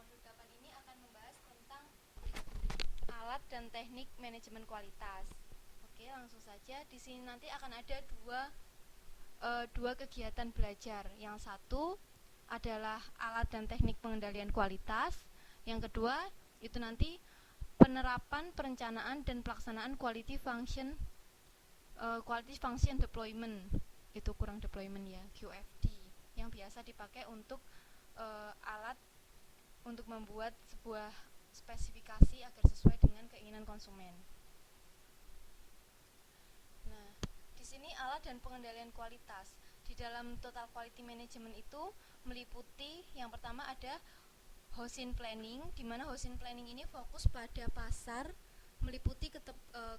modul 8 ini akan membahas tentang alat dan teknik manajemen kualitas. Oke, langsung saja. Di sini nanti akan ada dua kegiatan belajar. Yang satu adalah alat dan teknik pengendalian kualitas. Yang kedua itu nanti penerapan, perencanaan dan pelaksanaan quality function deployment. Itu kurang deployment ya, QFD, yang biasa dipakai untuk alat untuk membuat sebuah spesifikasi agar sesuai dengan keinginan konsumen. Nah, di sini alat dan pengendalian kualitas. Di dalam total quality management itu meliputi yang pertama ada Hosin planning, di mana Hosin planning ini fokus pada pasar, meliputi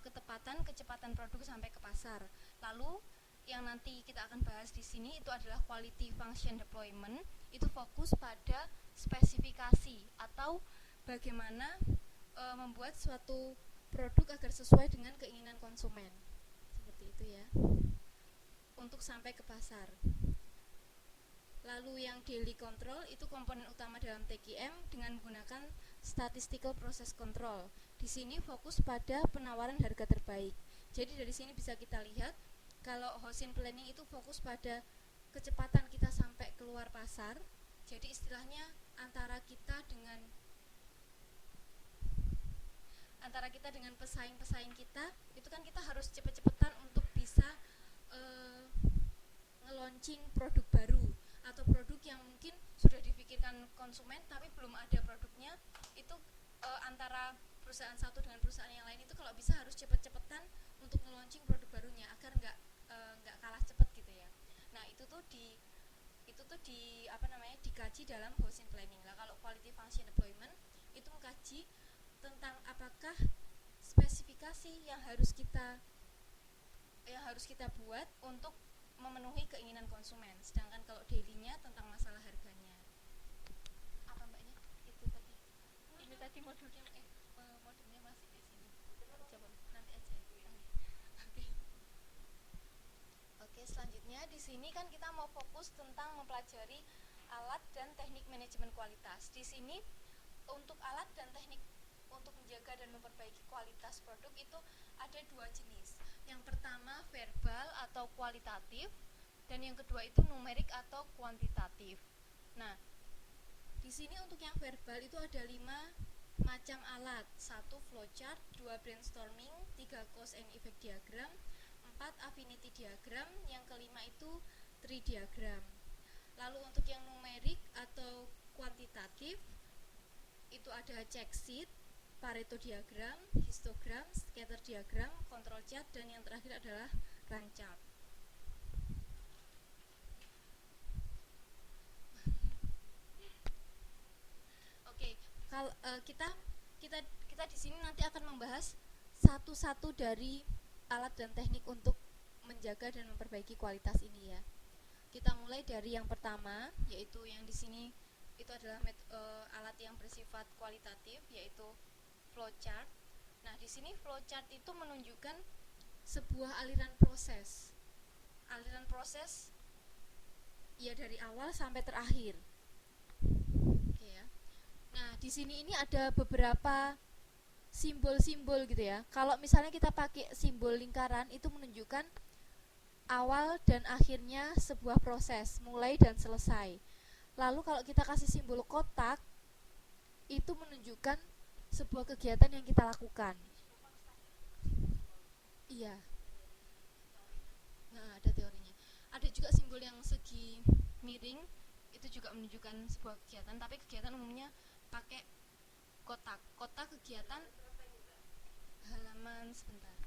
ketepatan, kecepatan produk sampai ke pasar. Lalu yang nanti kita akan bahas di sini itu adalah quality function deployment, itu fokus pada spesifikasi atau bagaimana membuat suatu produk agar sesuai dengan keinginan konsumen. Seperti itu ya. Untuk sampai ke pasar. Lalu yang daily control itu komponen utama dalam TQM dengan menggunakan statistical process control. Di sini fokus pada penawaran harga terbaik. Jadi dari sini bisa kita lihat kalau Hosin planning itu fokus pada kecepatan kita sampai keluar pasar. Jadi istilahnya antara kita dengan pesaing-pesaing kita, itu kan kita harus cepet-cepetan untuk bisa nge-launching produk baru atau produk yang mungkin sudah dipikirkan konsumen tapi belum ada produknya. Itu antara perusahaan satu dengan perusahaan yang lain itu kalau bisa harus cepet-cepetan untuk nge-launching produk barunya agar nggak kalah cepet gitu ya. Nah, itu tuh dikaji dalam Hosin planning. Lah kalau quality function deployment itu mengkaji tentang apakah spesifikasi yang harus kita buat untuk memenuhi keinginan konsumen. Sedangkan kalau dailynya tentang masalah harganya. Apa mbaknya? Itu tadi. Ini tadi modulnya modulnya masih di sini. Coba nanti aja. Oke, selanjutnya di sini kan kita mau fokus tentang mempelajari alat dan teknik manajemen kualitas. Di sini untuk alat dan teknik untuk menjaga dan memperbaiki kualitas produk itu ada dua jenis. Yang pertama verbal atau kualitatif, dan yang kedua itu numerik atau kuantitatif. Nah, di sini untuk yang verbal itu ada 5 macam alat. 1 flowchart, 2 brainstorming, 3 cause and effect diagram, 4 affinity diagram, yang kelima itu tree diagram. Lalu untuk yang numerik atau kuantitatif itu ada check sheet, Pareto diagram, histogram, scatter diagram, control chart, dan yang terakhir adalah rank chart. Oke, kalau kita di sini nanti akan membahas satu-satu dari alat dan teknik untuk menjaga dan memperbaiki kualitas ini ya. Kita mulai dari yang pertama, yaitu yang di sini itu adalah alat yang bersifat kualitatif, yaitu flowchart. Nah, di sini flowchart itu menunjukkan sebuah aliran proses. Aliran proses ya dari awal sampai terakhir. Oke ya. Nah, di sini ini ada beberapa simbol-simbol gitu ya. Kalau misalnya kita pakai simbol lingkaran itu menunjukkan awal dan akhirnya sebuah proses, mulai dan selesai. Lalu kalau kita kasih simbol kotak itu menunjukkan sebuah kegiatan yang kita lakukan. Iya. Nah, ada teorinya. Ada juga simbol yang segi miring, itu juga menunjukkan sebuah kegiatan, tapi kegiatan umumnya pakai kotak. Kotak kegiatan halaman sebentar.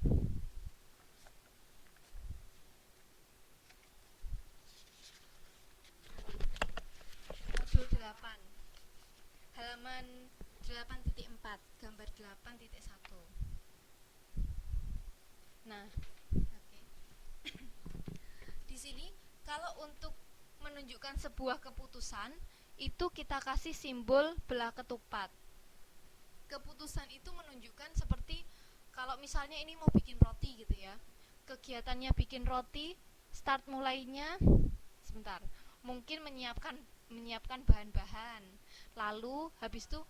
Modul 8. Halaman 8.4, gambar 8.1. Nah, oke. Di sini kalau untuk menunjukkan sebuah keputusan itu kita kasih simbol belah ketupat. Keputusan itu menunjukkan seperti kalau misalnya ini mau bikin roti gitu ya. Kegiatannya bikin roti, start mulainya sebentar. Mungkin menyiapkan menyiapkan bahan-bahan, lalu habis itu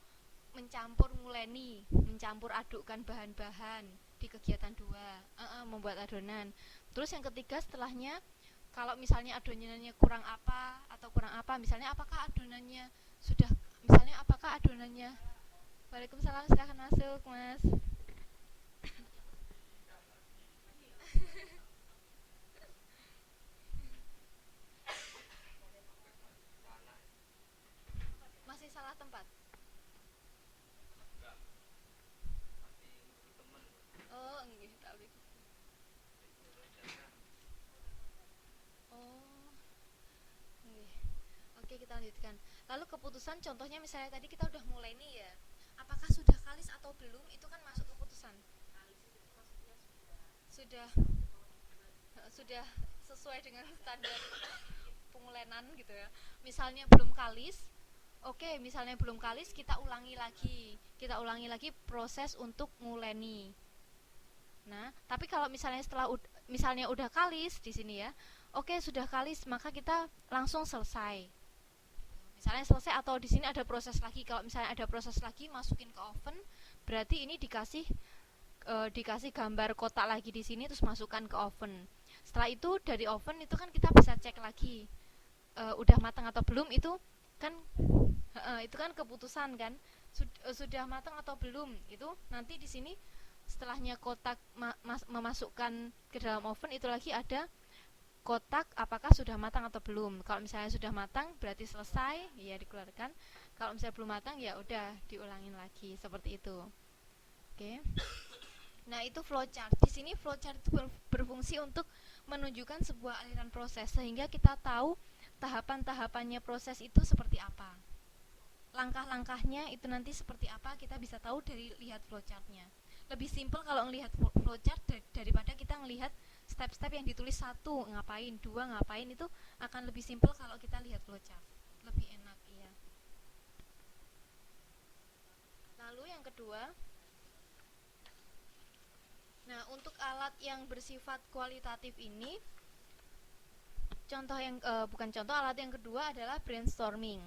mencampur adukkan bahan-bahan di kegiatan dua, membuat adonan. Terus yang ketiga setelahnya, kalau misalnya adonannya kurang apa atau kurang apa, misalnya sudah apakah adonannya. Waalaikumsalam, silahkan masuk mas. Masih salah tempat. Oh enggak, tapi oh enggak. Oke, kita lanjutkan. Lalu keputusan, contohnya misalnya tadi kita udah mulai nih ya, apakah sudah kalis atau belum, itu kan masuk keputusan. Sudah sudah sesuai dengan standar pengulenan gitu ya. Misalnya belum kalis, oke, misalnya belum kalis, kita ulangi lagi proses untuk nguleni. Nah, tapi kalau misalnya misalnya udah kalis di sini ya, oke sudah kalis, maka kita langsung selesai. Misalnya selesai, atau di sini ada proses lagi. Kalau misalnya ada proses lagi, masukin ke oven, berarti ini dikasih gambar kotak lagi di sini, terus masukkan ke oven. Setelah itu dari oven itu kan kita bisa cek lagi udah matang atau belum. Itu kan keputusan kan, sudah matang atau belum, itu nanti di sini setelahnya kotak memasukkan ke dalam oven, itu lagi ada kotak apakah sudah matang atau belum. Kalau misalnya sudah matang berarti selesai, ya dikeluarkan. Kalau misalnya belum matang, ya udah diulangin lagi, seperti itu. Oke. Nah, itu flowchart. Di sini flowchart itu berfungsi untuk menunjukkan sebuah aliran proses, sehingga kita tahu tahapan-tahapannya proses itu seperti apa. Langkah-langkahnya itu nanti seperti apa, kita bisa tahu dari lihat flowchartnya. Lebih simpel kalau ngelihat flowchart daripada kita ngelihat step-step yang ditulis, satu ngapain, dua ngapain. Itu akan lebih simpel kalau kita lihat flowchart, lebih enak ya. Lalu yang kedua, nah untuk alat yang bersifat kualitatif ini, alat yang kedua adalah brainstorming.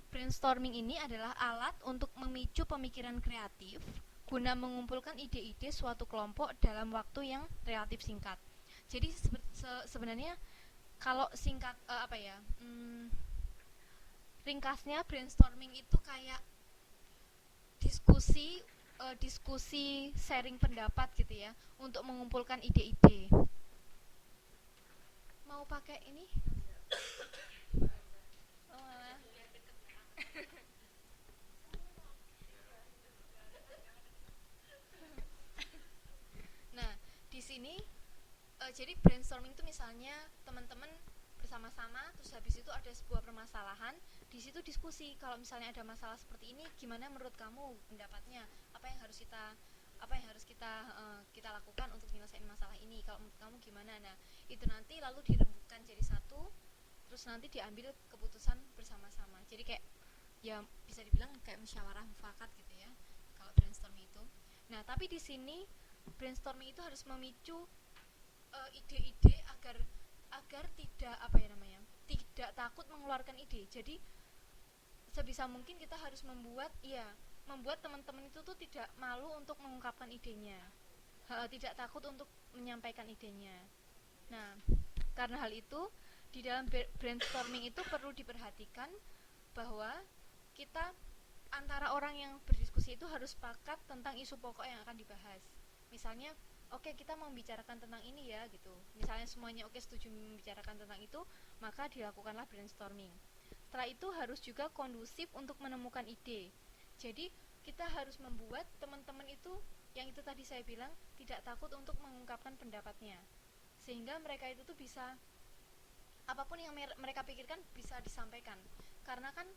Brainstorming ini adalah alat untuk memicu pemikiran kreatif guna mengumpulkan ide-ide suatu kelompok dalam waktu yang relatif singkat. Jadi sebenarnya kalau singkat ringkasnya, brainstorming itu kayak diskusi diskusi sharing pendapat gitu ya, untuk mengumpulkan ide-ide. Mau pakai ini? Oh, nah, di sini jadi brainstorming itu misalnya teman-teman bersama-sama, terus habis itu ada sebuah permasalahan, di situ diskusi. Kalau misalnya ada masalah seperti ini, gimana menurut kamu pendapatnya, apa yang harus kita lakukan untuk menyelesaikan masalah ini, kalau menurut kamu gimana. Nah, itu nanti lalu dirembukkan jadi satu, terus nanti diambil keputusan bersama-sama. Jadi kayak, ya bisa dibilang kayak musyawarah mufakat gitu ya kalau brainstorming itu. Nah, tapi di sini brainstorming itu harus memicu ide-ide agar agar tidak tidak takut mengeluarkan ide. Jadi sebisa mungkin kita harus membuat teman-teman itu tuh tidak malu untuk mengungkapkan idenya, tidak takut untuk menyampaikan idenya. Nah, karena hal itu, di dalam brainstorming itu perlu diperhatikan bahwa kita, antara orang yang berdiskusi itu harus sepakat tentang isu pokok yang akan dibahas. Misalnya, oke, kita mau membicarakan tentang ini ya gitu. Misalnya semuanya oke, setuju membicarakan tentang itu, maka dilakukanlah brainstorming. Setelah itu harus juga kondusif untuk menemukan ide. Jadi kita harus membuat teman-teman itu, yang itu tadi saya bilang, tidak takut untuk mengungkapkan pendapatnya, sehingga mereka itu tuh bisa, apapun yang mereka pikirkan bisa disampaikan. Karena kan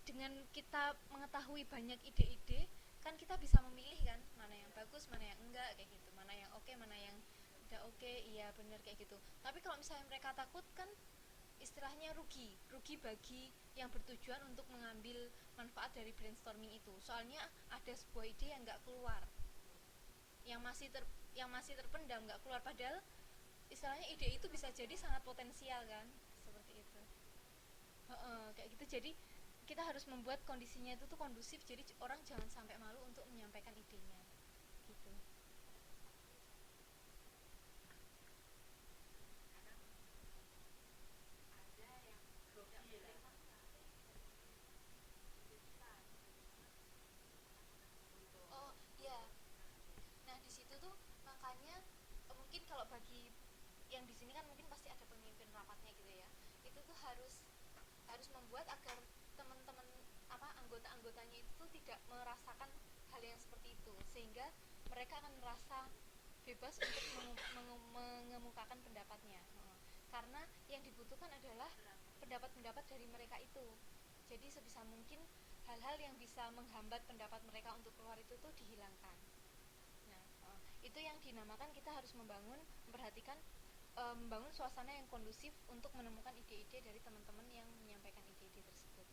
dengan kita mengetahui banyak ide-ide, kan kita bisa memilih kan, mana yang bagus, mana yang enggak, kayak gitu, mana yang oke, mana yang tidak oke, iya benar kayak gitu. Tapi kalau misalnya mereka takut, kan istilahnya rugi bagi yang bertujuan untuk mengambil manfaat dari brainstorming itu. Soalnya ada sebuah ide yang nggak keluar, yang masih terpendam, nggak keluar, padahal istilahnya ide itu bisa jadi sangat potensial kan, seperti itu. Itu jadi kita harus membuat kondisinya itu tuh kondusif, jadi orang jangan sampai malu untuk menyampaikan idenya gitu. Oh iya, nah di situ tuh makanya mungkin kalau bagi yang di sini kan mungkin pasti ada pemimpin rapatnya gitu ya, itu tuh harus harus membuat agar teman-teman apa anggota-anggotanya itu tuh tidak merasakan hal yang seperti itu, sehingga mereka akan merasa bebas untuk mengemukakan pendapatnya. Karena yang dibutuhkan adalah pendapat-pendapat dari mereka itu. Jadi sebisa mungkin hal-hal yang bisa menghambat pendapat mereka untuk keluar itu tuh dihilangkan. Nah, itu yang dinamakan kita harus memperhatikan membangun suasana yang kondusif untuk menemukan ide-ide dari teman-teman yang menyampaikan ide-ide tersebut.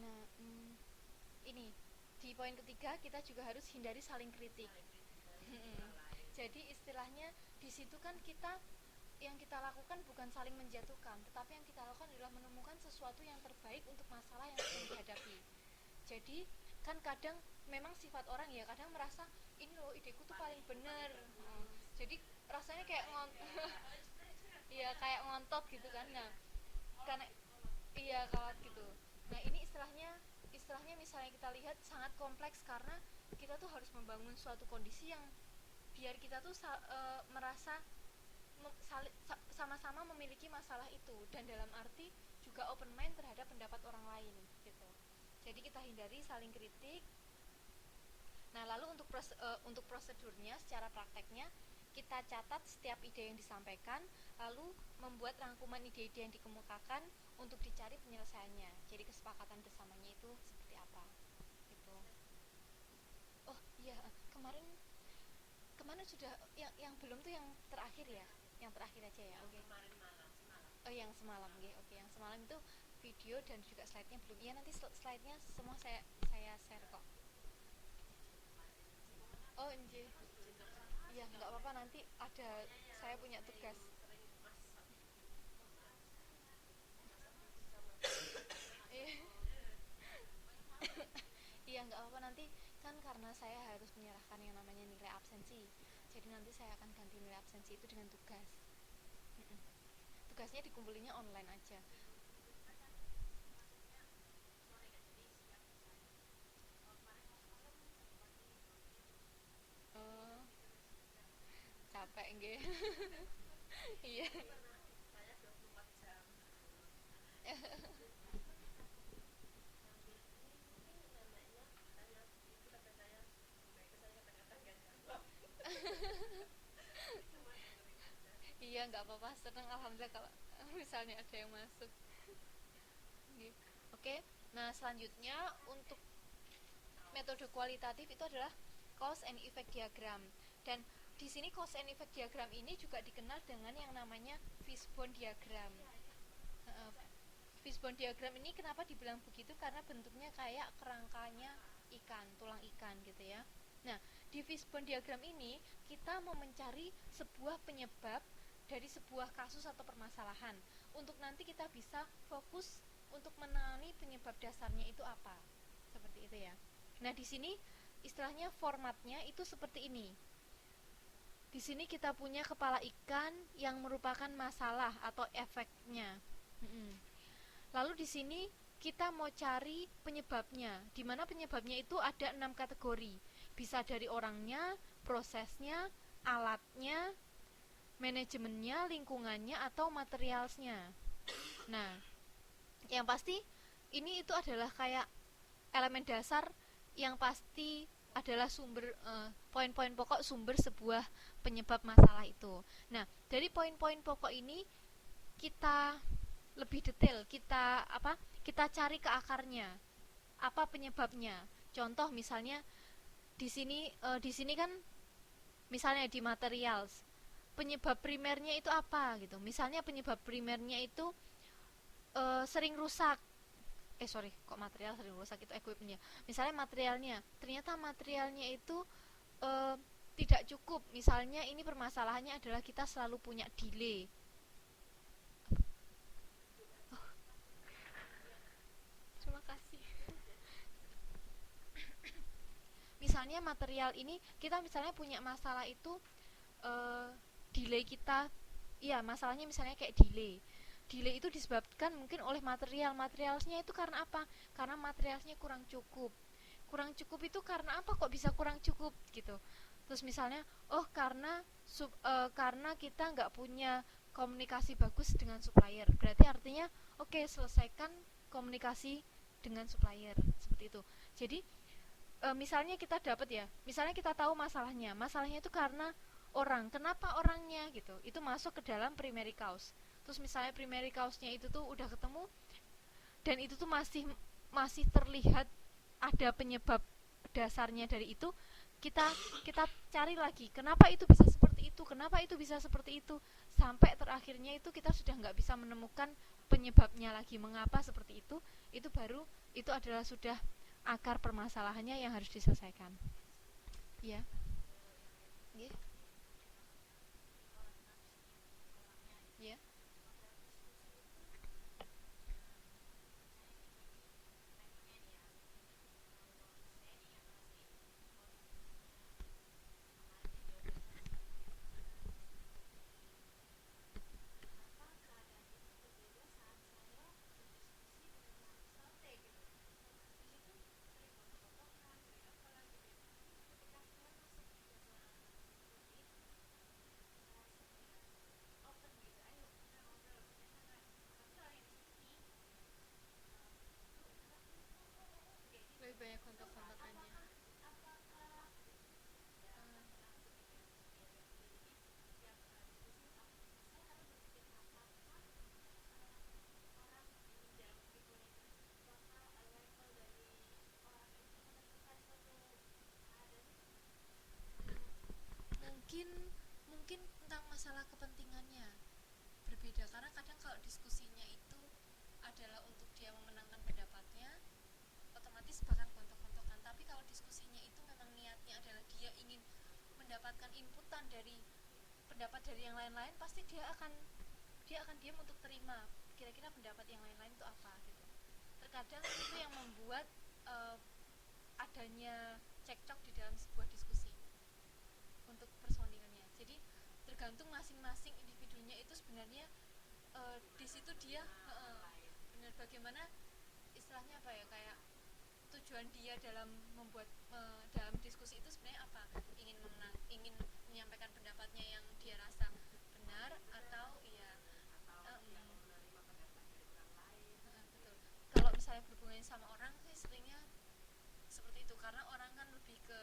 Nah, ini di poin ketiga kita juga harus hindari saling kritik. Jadi istilahnya di situ kan kita yang kita lakukan bukan saling menjatuhkan, tetapi yang kita lakukan adalah menemukan sesuatu yang terbaik untuk masalah yang sedang dihadapi. Jadi kan kadang memang sifat orang ya, kadang merasa ini loh ideku tuh paling bener. Jadi rasanya kayak iya kayak ngontot gitu kan. Nah, karena iya kawat gitu. Nah, ini istilahnya misalnya kita lihat sangat kompleks karena kita tuh harus membangun suatu kondisi yang biar kita tuh merasa sama-sama memiliki masalah itu, dan dalam arti juga open mind terhadap pendapat orang lain gitu. Jadi kita hindari saling kritik. Nah, lalu untuk prosedurnya secara prakteknya kita catat setiap ide yang disampaikan, lalu membuat rangkuman ide-ide yang dikemukakan untuk dicari penyelesaiannya. Jadi kesepakatan bersamanya itu seperti apa gitu. Oh iya, kemarin kemarin sudah yang belum tuh yang terakhir ya, yang terakhir aja ya. Oke. Oh yang semalam, oke. Yang semalam itu video dan juga slide-nya belum. Iya nanti slide-nya semua saya share kok. Oh enje. Iya nggak apa-apa, nanti ada saya punya tugas. Iya. Iya nggak apa-apa, nanti kan karena saya harus menyerahkan yang namanya nilai absensi, jadi nanti saya akan ganti nilai absensi itu dengan tugas. Tugasnya dikumpulinya online aja. Oh, capek nggih. Iya. Iya nggak apa-apa, seneng alhamdulillah kalau misalnya ada yang masuk. Oke, nah selanjutnya untuk metode kualitatif itu adalah cause and effect diagram. Dan di sini cause and effect diagram ini juga dikenal dengan yang namanya fishbone diagram. Fishbone diagram ini kenapa dibilang begitu? Karena bentuknya kayak kerangkanya ikan, tulang ikan gitu ya. Nah, di fishbone diagram ini kita mau mencari sebuah penyebab dari sebuah kasus atau permasalahan, untuk nanti kita bisa fokus untuk menangani penyebab dasarnya itu apa. Seperti itu ya. Nah, di sini istilahnya formatnya itu seperti ini. Di sini kita punya kepala ikan yang merupakan masalah atau efeknya. Lalu di sini kita mau cari penyebabnya, di mana penyebabnya itu ada 6 kategori. Bisa dari orangnya, prosesnya, alatnya, manajemennya, lingkungannya, atau materialsnya. Nah, yang pasti ini itu adalah kayak elemen dasar yang pasti adalah sumber poin-poin pokok sumber sebuah penyebab masalah itu. Nah, dari poin-poin pokok ini kita lebih detail, kita cari ke akarnya. Apa penyebabnya? Contoh misalnya di sini kan misalnya di materials. penyebab primernya itu apa gitu. Misalnya penyebab primernya itu sering rusak. Sorry, kok material sering rusak, itu equipmentnya. Misalnya materialnya, ternyata materialnya itu uh, tidak cukup. Misalnya ini permasalahannya adalah kita selalu punya delay. Terima kasih. Misalnya material ini, kita misalnya punya masalah itu delay kita, iya masalahnya misalnya kayak delay itu disebabkan mungkin oleh materialnya itu karena apa, karena materialnya kurang cukup itu karena apa, kok bisa kurang cukup gitu. Terus misalnya karena kita nggak punya komunikasi bagus dengan supplier, berarti artinya oke, selesaikan komunikasi dengan supplier, seperti itu. Jadi misalnya kita dapat ya, misalnya kita tahu masalahnya itu karena orang, kenapa orangnya gitu, itu masuk ke dalam primary cause. Terus misalnya primary cause-nya itu tuh udah ketemu, dan itu tuh masih masih terlihat ada penyebab dasarnya dari itu, kita kita cari lagi kenapa itu bisa seperti itu, kenapa itu bisa seperti itu, sampai terakhirnya itu kita sudah nggak bisa menemukan penyebabnya lagi, mengapa seperti itu baru itu adalah sudah akar permasalahannya yang harus diselesaikan. Ya, yeah. Ya. Lebih banyak kontak-kontakannya. Mungkin mungkin tentang masalah kepentingannya berbeda, karena kadang kalau diskusinya itu adalah untuk dia memenangkan pendapatnya, otomatis bakal gontok-gontokan. Tapi kalau diskusinya itu memang niatnya adalah dia ingin mendapatkan inputan dari pendapat dari yang lain-lain, pasti dia akan diam untuk terima kira-kira pendapat yang lain-lain itu apa gitu. Terkadang itu yang membuat adanya cekcok di dalam sebuah diskusi untuk personilnya. Jadi tergantung masing-masing individunya itu sebenarnya di situ dia benar bagaimana istilahnya apa ya, kayak tujuan dia dalam membuat dalam diskusi itu sebenarnya apa, ingin menyampaikan pendapatnya yang dia rasa benar, atau ya betul. Kalau misalnya berhubungan sama orang sih seringnya seperti itu, karena orang kan lebih ke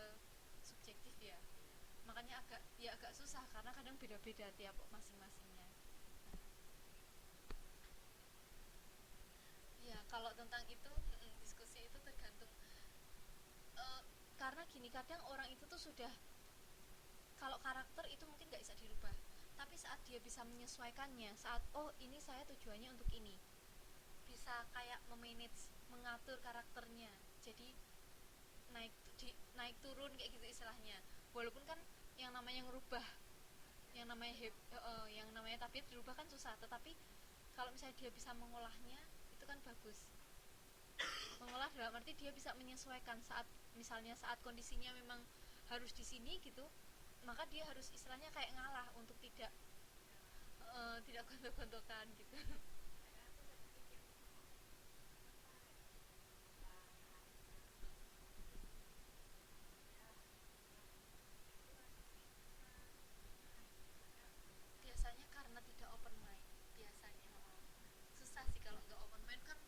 subjektif ya, makanya agak susah karena kadang beda-beda tiap masing-masingnya. Ya kalau tentang itu diskusi itu tergantung, karena gini, kadang orang itu tuh sudah, kalau karakter itu mungkin nggak bisa dirubah, tapi saat dia bisa menyesuaikannya, saat ini saya tujuannya untuk ini, bisa kayak mengatur karakternya, jadi naik turun kayak gitu istilahnya. Walaupun kan yang namanya ngerubah, yang namanya tabiat dirubah kan susah, tetapi kalau misalnya dia bisa mengolahnya itu kan bagus. Mengolah dalam arti dia bisa menyesuaikan, saat kondisinya memang harus di sini gitu, maka dia harus istilahnya kayak ngalah untuk tidak gontok-gontokan gitu. Biasanya karena tidak open mind, biasanya susah sih kalau nggak open mind, kan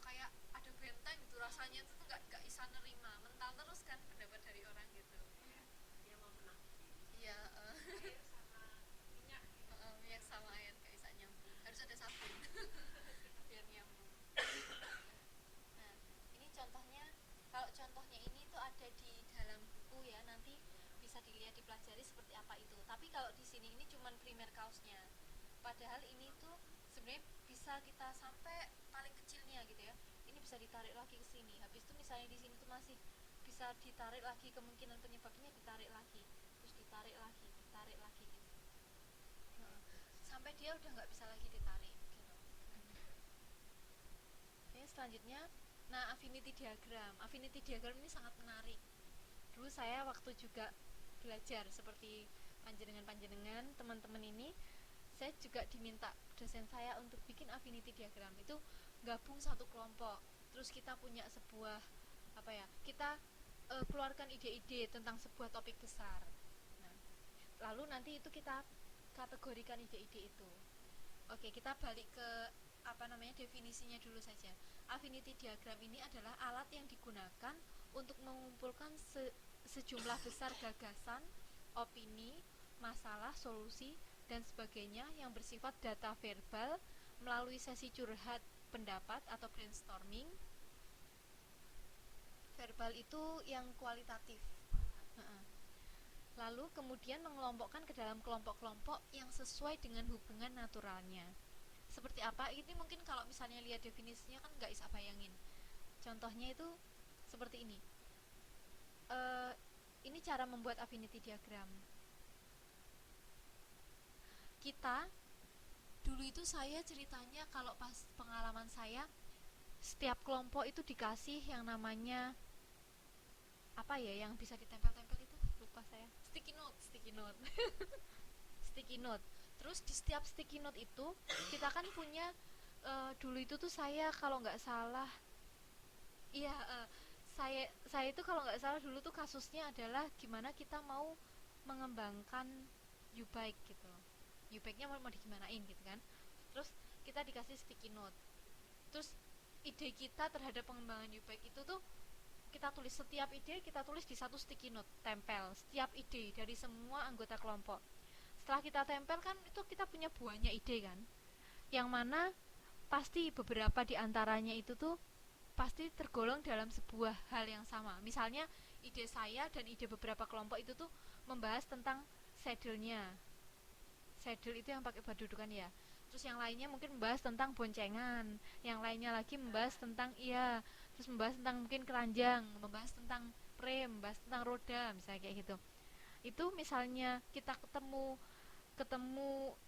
kayak ada benteng gitu, rasanya tuh nggak bisa nerima, mental terus kan pendapat dari orang gitu. Iya, minyak sama air nggak bisa nyambung, harus ada sabun biar nyambung. Nah, ini contohnya, kalau contohnya ini tuh ada di dalam buku ya, nanti bisa dilihat dipelajari seperti apa itu. Tapi kalau di sini ini cuman primer kausnya, padahal ini tuh sebenarnya bisa kita sampai paling kecilnya gitu ya, ini bisa ditarik lagi ke sini, habis itu misalnya di sini tuh masih bisa ditarik lagi, kemungkinan penyebabnya ditarik lagi, terus ditarik lagi gitu. Sampai dia udah nggak bisa lagi ditarik gitu. Oke, selanjutnya, nah affinity diagram ini sangat menarik. Dulu saya waktu juga belajar seperti panjenengan teman-teman ini, saya juga diminta dosen saya untuk bikin affinity diagram. Itu gabung satu kelompok, terus kita punya sebuah apa ya, kita keluarkan ide-ide tentang sebuah topik besar. Nah, lalu nanti itu kita kategorikan ide-ide itu. Oke, kita balik ke definisinya dulu saja. Affinity diagram ini adalah alat yang digunakan untuk mengumpulkan sejumlah besar gagasan, opini, masalah, solusi, dan sebagainya yang bersifat data verbal melalui sesi curhat pendapat atau brainstorming. Verbal itu yang kualitatif. Lalu kemudian mengelompokkan ke dalam kelompok-kelompok yang sesuai dengan hubungan naturalnya. Seperti apa? Ini mungkin kalau misalnya lihat definisinya kan nggak bisa bayangin. Contohnya itu seperti ini. Ini cara membuat affinity diagram. Kita dulu itu saya ceritanya kalau pas pengalaman saya, setiap kelompok itu dikasih yang namanya apa ya, yang bisa ditempel-tempel itu, lupa saya. Sticky note. Sticky note. Terus di setiap sticky note itu kita kan punya dulu itu tuh saya kalau nggak salah, iya, saya itu kalau nggak salah dulu tuh kasusnya adalah gimana kita mau mengembangkan Ubike gitu. Ubike-nya mau digimanain gitu kan. Terus kita dikasih sticky note. Terus ide kita terhadap pengembangan Ubike itu tuh kita tulis, setiap ide kita tulis di satu sticky note, tempel setiap ide dari semua anggota kelompok. Setelah kita tempel kan itu kita punya buahnya ide kan, yang mana pasti beberapa di antaranya itu tuh pasti tergolong dalam sebuah hal yang sama. Misalnya ide saya dan ide beberapa kelompok itu tuh membahas tentang saddle-nya. Saddle itu yang pakai badudukan ya. Terus yang lainnya mungkin membahas tentang boncengan, yang lainnya lagi membahas tentang terus membahas tentang mungkin keranjang, membahas tentang rem, membahas tentang roda, misalnya kayak gitu. Itu misalnya kita ketemu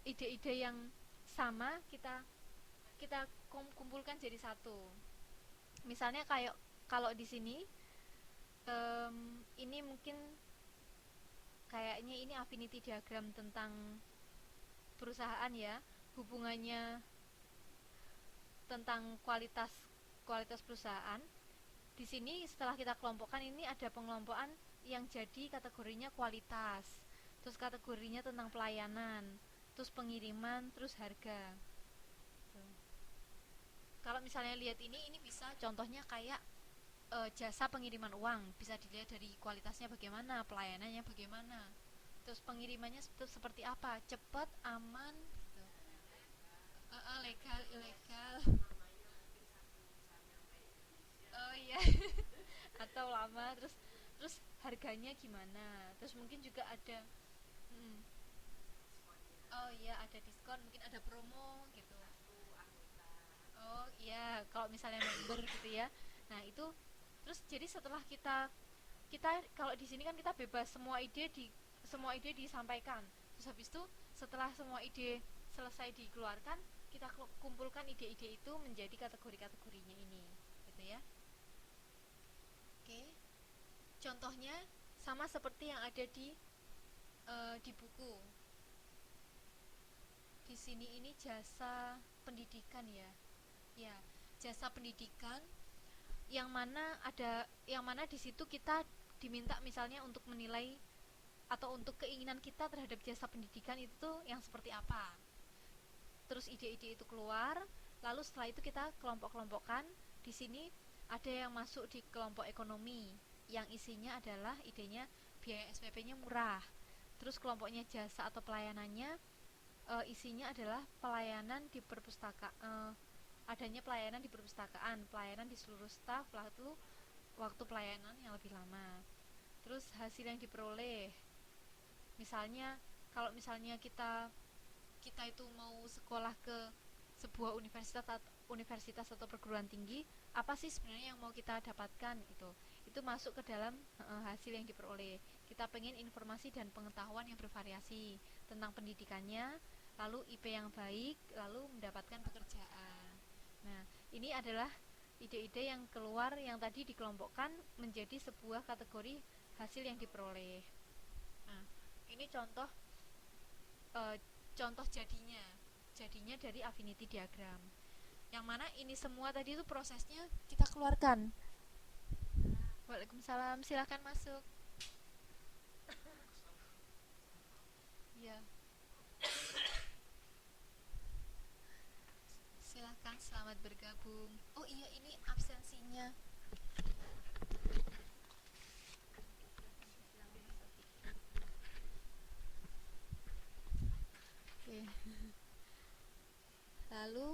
ide-ide yang sama, kita kumpulkan jadi satu. Misalnya kayak kalau di sini ini mungkin kayaknya ini affinity diagram tentang perusahaan ya, hubungannya tentang kualitas perusahaan. Di sini setelah kita kelompokkan ini ada pengelompokan yang jadi kategorinya kualitas, terus kategorinya tentang pelayanan, terus pengiriman, terus harga. Kalau misalnya lihat ini bisa contohnya kayak jasa pengiriman uang, bisa dilihat dari kualitasnya bagaimana, pelayanannya bagaimana, terus pengirimannya seperti apa, cepat, aman gitu. Legal, ilegal. Oh iya. Atau lama, terus harganya gimana, terus mungkin juga ada oh iya, ada diskon, mungkin ada promo gitu. Oh iya, kalau misalnya member gitu ya. Nah itu terus jadi setelah kita kalau di sini kan kita bebas, semua ide disampaikan. Terus habis itu setelah semua ide selesai dikeluarkan, kita kumpulkan ide-ide itu menjadi kategori-kategorinya ini, gitu ya. Oke. Contohnya sama seperti yang ada di buku. Di sini ini jasa pendidikan ya. Ya, jasa pendidikan yang mana di situ kita diminta misalnya untuk menilai atau untuk keinginan kita terhadap jasa pendidikan itu tuh yang seperti apa. Terus ide-ide itu keluar, lalu setelah itu kita kelompok-kelompokkan. Di sini ada yang masuk di kelompok ekonomi, yang isinya adalah idenya biaya SPP-nya murah. Terus kelompoknya jasa atau pelayanannya, isinya adalah pelayanan di perpustakaan, adanya pelayanan di perpustakaan, pelayanan di seluruh staf, lalu waktu pelayanan yang lebih lama. Terus hasil yang diperoleh, Misalnya kalau misalnya kita kita itu mau sekolah ke sebuah universitas atau perguruan tinggi, apa sih sebenarnya yang mau kita dapatkan, itu masuk ke dalam hasil yang diperoleh. Kita pengen informasi dan pengetahuan yang bervariasi tentang pendidikannya, lalu IP yang baik, lalu mendapatkan pekerjaan. Nah, ini adalah ide-ide yang keluar yang tadi dikelompokkan menjadi sebuah kategori hasil yang diperoleh. Nah, ini contoh eh, contoh jadinya dari affinity diagram, yang mana ini semua tadi itu prosesnya kita keluarkan. Waalaikumsalam, silahkan masuk. Ya, silahkan, selamat bergabung. Oh iya, ini absensinya. Oke. Lalu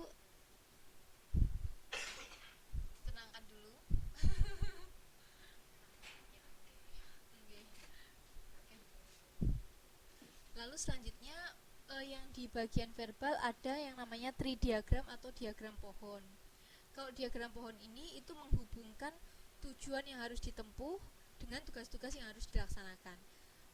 tenangkan dulu. Oke. Lalu selanjutnya yang di bagian verbal ada yang namanya tree diagram atau diagram pohon. Kalau diagram pohon ini itu menghubungkan tujuan yang harus ditempuh dengan tugas-tugas yang harus dilaksanakan.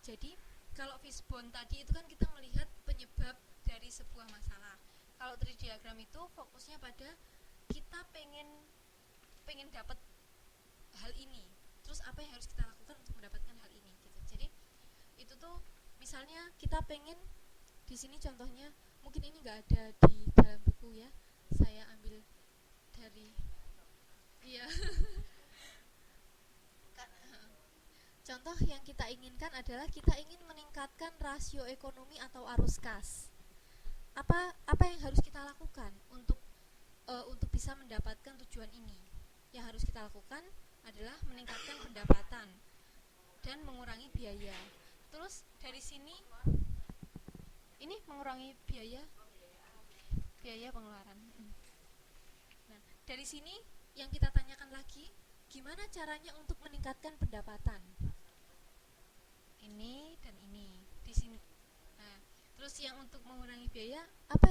Jadi kalau fishbone tadi itu kan kita melihat penyebab dari sebuah masalah. Kalau tree diagram itu fokusnya pada kita pengen dapat hal ini, terus apa yang harus kita lakukan untuk mendapatkan hal ini gitu. Jadi itu tuh misalnya kita pengen, di sini contohnya mungkin ini nggak ada di dalam buku ya, saya ambil dari, iya. Contoh yang kita inginkan adalah kita ingin meningkatkan rasio ekonomi atau arus kas. Apa yang harus kita lakukan untuk bisa mendapatkan tujuan ini? Yang harus kita lakukan adalah meningkatkan pendapatan dan mengurangi biaya. Terus dari sini ini mengurangi biaya pengeluaran. Nah, dari sini yang kita tanyakan lagi, gimana caranya untuk meningkatkan pendapatan? Ini dan ini di sini. Nah, terus yang untuk mengurangi biaya, apa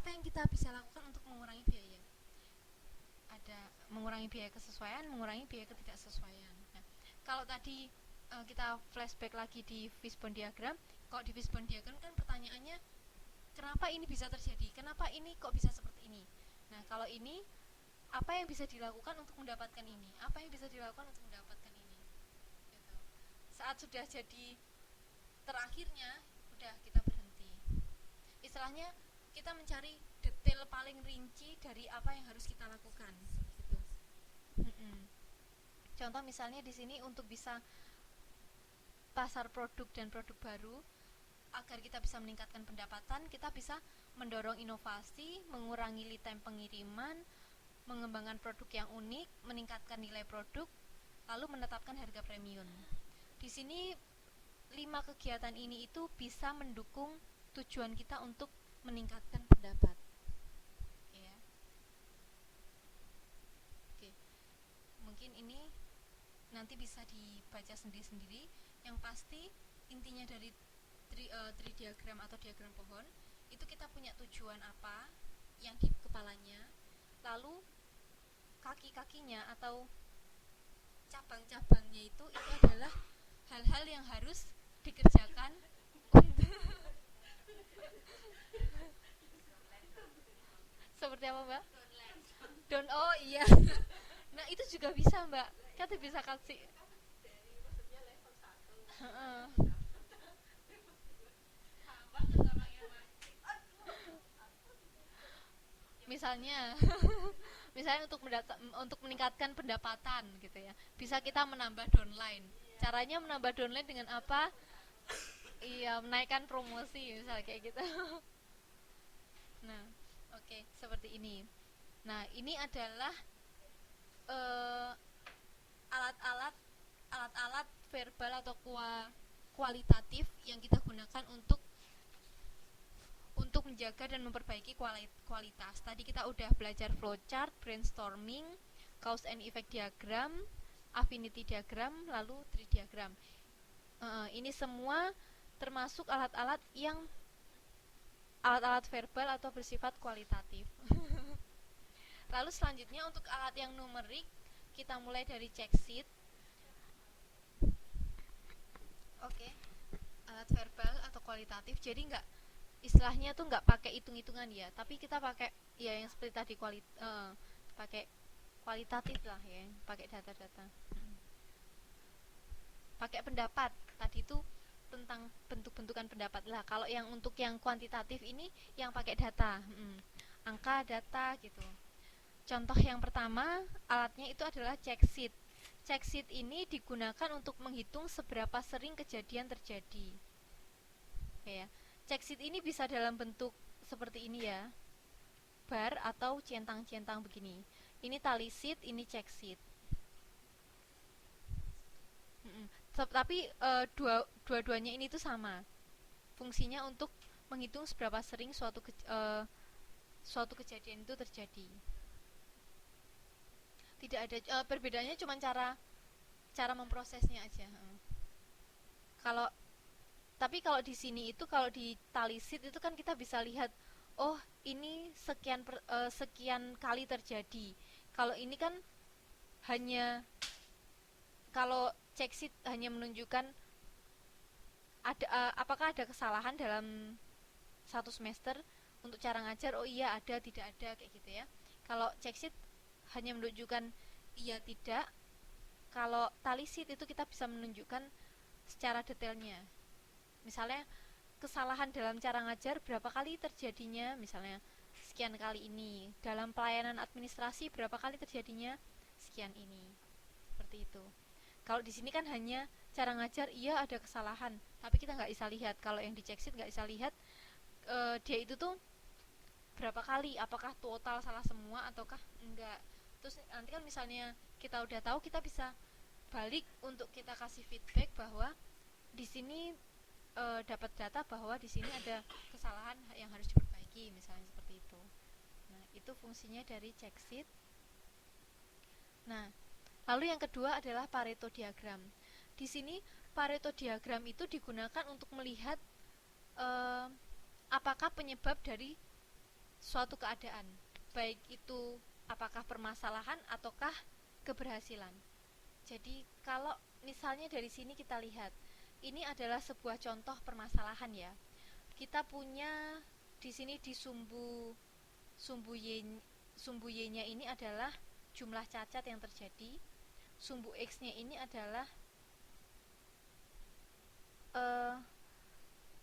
yang kita bisa lakukan untuk mengurangi biaya? Ada mengurangi biaya kesesuaian, mengurangi biaya ketidaksesuaian. Nah, kalau tadi kita flashback lagi di fishbone diagram, kalau di fishbone diagram kan pertanyaannya kenapa ini bisa terjadi? Kenapa ini kok bisa seperti ini? Nah, kalau ini apa yang bisa dilakukan untuk mendapatkan ini? Apa yang bisa dilakukan untuk mendapatkan ini? Gitu. Saat sudah jadi terakhirnya, udah kita berhenti. Istilahnya kita mencari detail paling rinci dari apa yang harus kita lakukan. Gitu. Contoh misalnya di sini untuk bisa pasar produk dan produk baru, agar kita bisa meningkatkan pendapatan, kita bisa mendorong inovasi, mengurangi lead time pengiriman, mengembangkan produk yang unik, meningkatkan nilai produk, lalu menetapkan harga premium. Di sini 5 kegiatan ini itu bisa mendukung tujuan kita untuk meningkatkan pendapat. Ya. Oke. Mungkin ini nanti bisa dibaca sendiri-sendiri. Yang pasti intinya dari tree diagram atau diagram pohon itu kita punya tujuan apa yang di kepalanya, lalu kaki-kakinya atau cabang-cabangnya itu adalah hal-hal yang harus dikerjakan seperti apa, Mbak? Oh iya. Nah, itu juga bisa, Mbak. Kita bisa kasih misalnya untuk meningkatkan pendapatan gitu ya, bisa kita menambah downline. Caranya menambah downline dengan apa? Iya, menaikkan promosi misalnya kayak gitu. Nah, oke, seperti ini. Nah, ini adalah eh, alat-alat alat-alat verbal atau kualitatif yang kita gunakan untuk menjaga dan memperbaiki kualitas. Tadi kita udah belajar flowchart, brainstorming, cause and effect diagram, affinity diagram, lalu tree diagram. Ini semua termasuk alat-alat verbal atau bersifat kualitatif. Lalu selanjutnya untuk alat yang numerik, kita mulai dari check sheet. Oke. Alat verbal atau kualitatif. Jadi istilahnya tuh nggak pakai hitung-hitungan ya, tapi kita pakai ya yang seperti tadi pakai kualitatif lah ya, pakai data-data. Pakai pendapat tadi itu tentang bentuk-bentukan pendapat lah. Kalau yang untuk yang kuantitatif ini yang pakai data, angka, data gitu. Contoh yang pertama, alatnya itu adalah check sheet. Check sheet ini digunakan untuk menghitung seberapa sering kejadian terjadi. Ya. Check sheet ini bisa dalam bentuk seperti ini ya, bar atau centang-centang begini. Ini tally sheet, ini check sheet. Tapi dua-duanya ini tuh sama. Fungsinya untuk menghitung seberapa sering suatu kejadian itu terjadi. Tidak ada perbedaannya, cuma cara memprosesnya aja. Kalau di sini itu, kalau di tally sheet itu kan kita bisa lihat, oh ini sekian kali terjadi. Kalau ini kan kalau check sheet hanya menunjukkan apakah ada kesalahan dalam satu semester untuk cara ngajar. Oh iya ada, tidak ada, kayak gitu ya. Kalau check sheet hanya menunjukkan iya tidak. Kalau tally sheet itu kita bisa menunjukkan secara detailnya. Misalnya kesalahan dalam cara ngajar berapa kali terjadinya, misalnya sekian kali ini. Dalam pelayanan administrasi berapa kali terjadinya, sekian ini. Seperti itu. Kalau di sini kan hanya cara ngajar, iya ada kesalahan, tapi kita nggak bisa lihat. Kalau yang di check sheet nggak bisa lihat dia itu tuh berapa kali, apakah total salah semua ataukah enggak. Terus nanti kan misalnya kita udah tahu, kita bisa balik untuk kita kasih feedback bahwa di sini dapat data bahwa di sini ada kesalahan yang harus diperbaiki, misalnya seperti itu. Nah, itu fungsinya dari check sheet. Nah, lalu yang kedua adalah Pareto diagram. Di sini Pareto diagram itu digunakan untuk melihat apakah penyebab dari suatu keadaan, baik itu apakah permasalahan ataukah keberhasilan. Jadi kalau misalnya dari sini kita lihat, ini adalah sebuah contoh permasalahan ya. Kita punya di sini di sumbu y-nya ini adalah jumlah cacat yang terjadi. Sumbu x-nya ini adalah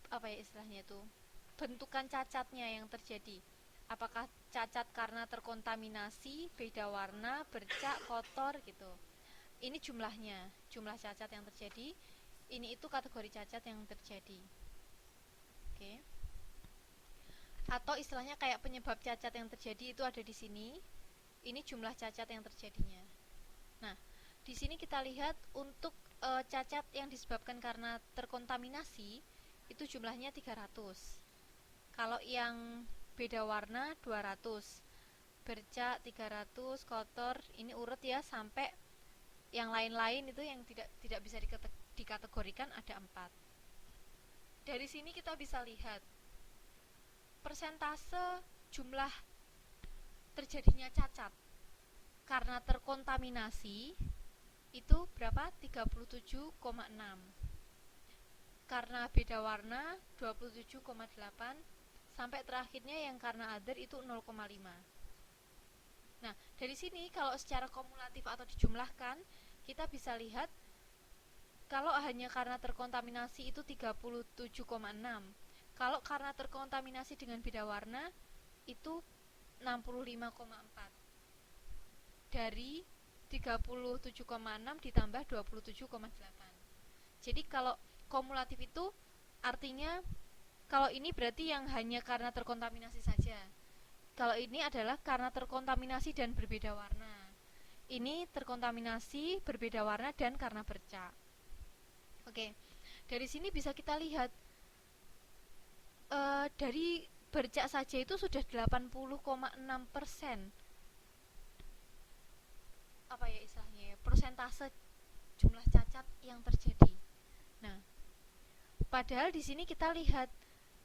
apa ya istilahnya itu, bentukan cacatnya yang terjadi. Apakah cacat karena terkontaminasi, beda warna, bercak, kotor gitu. Ini jumlahnya, jumlah cacat yang terjadi. Ini itu kategori cacat yang terjadi. Oke. Atau istilahnya kayak penyebab cacat yang terjadi itu ada di sini. Ini jumlah cacat yang terjadinya. Nah, di sini kita lihat untuk cacat yang disebabkan karena terkontaminasi itu jumlahnya 300. Kalau yang beda warna 200, bercak 300, kotor ini urut ya sampai yang lain-lain itu yang tidak bisa dikategorikan ada 4. Dari sini kita bisa lihat persentase jumlah terjadinya cacat karena terkontaminasi itu berapa? 37,6. Karena beda warna 27,8, sampai terakhirnya yang karena other itu 0,5. Nah, dari sini kalau secara kumulatif atau dijumlahkan, kita bisa lihat kalau hanya karena terkontaminasi itu 37,6. Kalau karena terkontaminasi dengan beda warna itu 65,4. Dari 37,6 ditambah 27,8. Jadi kalau kumulatif itu artinya kalau ini berarti yang hanya karena terkontaminasi saja. Kalau ini adalah karena terkontaminasi dan berbeda warna. Ini terkontaminasi, berbeda warna, dan karena bercak. Oke, dari sini bisa kita lihat dari bercak saja itu sudah 80,6%. Apa ya istilahnya ya, persentase jumlah cacat yang terjadi. Nah, Padahal di sini kita lihat,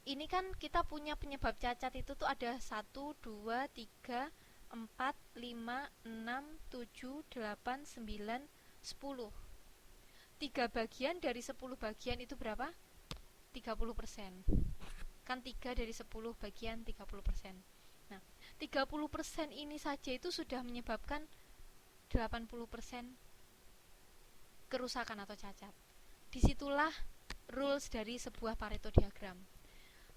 ini kan kita punya penyebab cacat itu tuh ada 1, 2, 3, 4, 5, 6, 7, 8, 9, 10. 3 bagian dari 10 bagian itu berapa? 30%. Kan 3 dari 10 bagian 30%. Nah, 30% ini saja itu sudah menyebabkan 80% kerusakan atau cacat. Disitulah rules dari sebuah Pareto diagram.